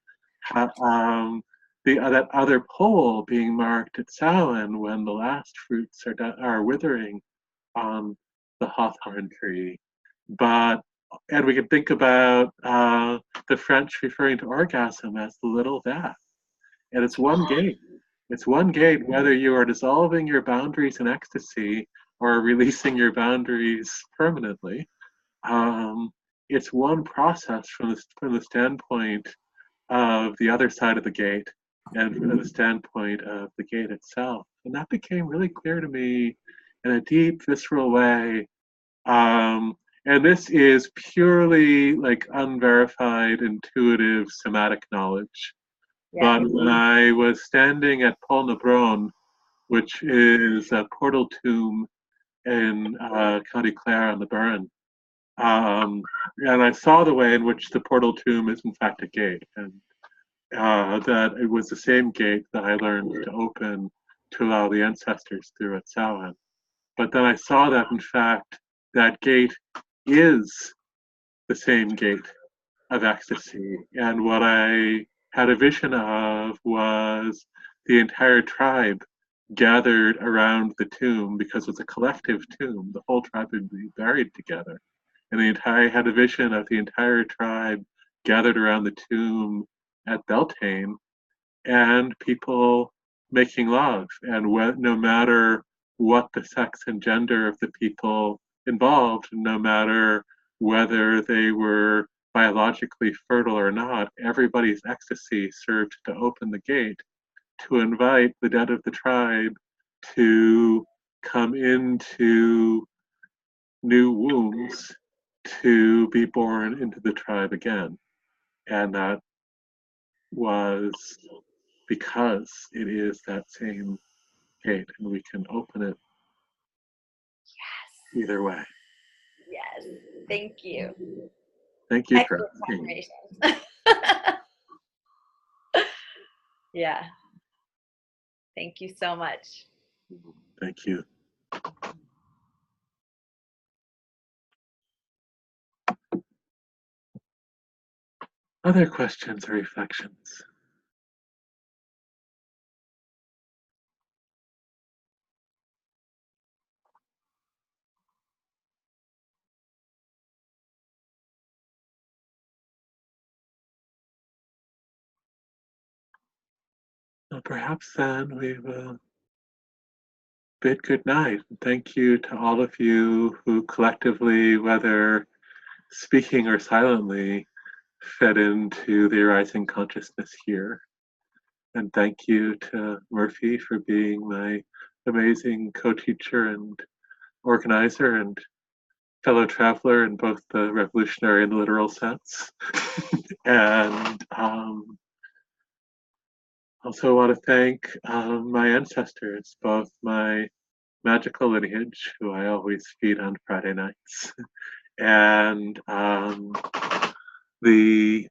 how, that other pole being marked at Samhain when the last fruits are withering on the hawthorn tree. And we can think about the French referring to orgasm as the little death. And it's one gate. It's one gate, whether you are dissolving your boundaries in ecstasy or releasing your boundaries permanently. It's one process from the standpoint of the other side of the gate and from the standpoint of the gate itself. And that became really clear to me in a deep, visceral way. And this is purely like unverified, intuitive, somatic knowledge. Yeah. But when I was standing at Paul Nabron, which is a portal tomb in County Clare on the Burren, and I saw the way in which the portal tomb is in fact a gate, and that it was the same gate that I learned to open to allow the ancestors through at Samhain. But then I saw that in fact that gate is the same gate of ecstasy, and what I had a vision of was the entire tribe gathered around the tomb, because it's a collective tomb. The whole tribe would be buried together. And I had a vision of the entire tribe gathered around the tomb at Beltane, and people making love. And no matter what the sex and gender of the people involved, no matter whether they were biologically fertile or not, everybody's ecstasy served to open the gate to invite the dead of the tribe to come into new wombs to be born into the tribe again. And that was because it is that same gate, and we can open it either way. Yes. Thank you. Thank you for Excellent asking. confirmation. Yeah. Thank you so much. Thank you. Other questions or reflections? Well, perhaps then we will bid good night. Thank you to all of you who collectively, whether speaking or silently, fed into the arising consciousness here. And thank you to Murphy for being my amazing co-teacher and organizer and fellow traveler in both the revolutionary and the literal sense. And also want to thank my ancestors, both my magical lineage, who I always feed on Friday nights, and the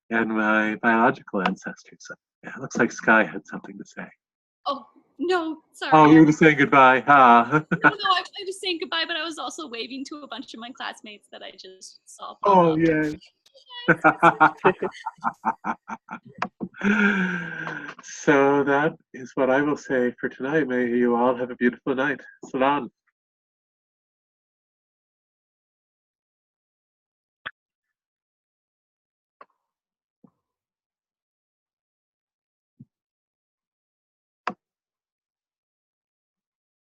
and my biological ancestors. Yeah, it looks like Sky had something to say. Oh, no, sorry. Oh, you were just saying goodbye, huh? No, I was saying goodbye, but I was also waving to a bunch of my classmates that I just saw. Oh, yay. So that is what I will say for tonight. May you all have a beautiful night. Salam.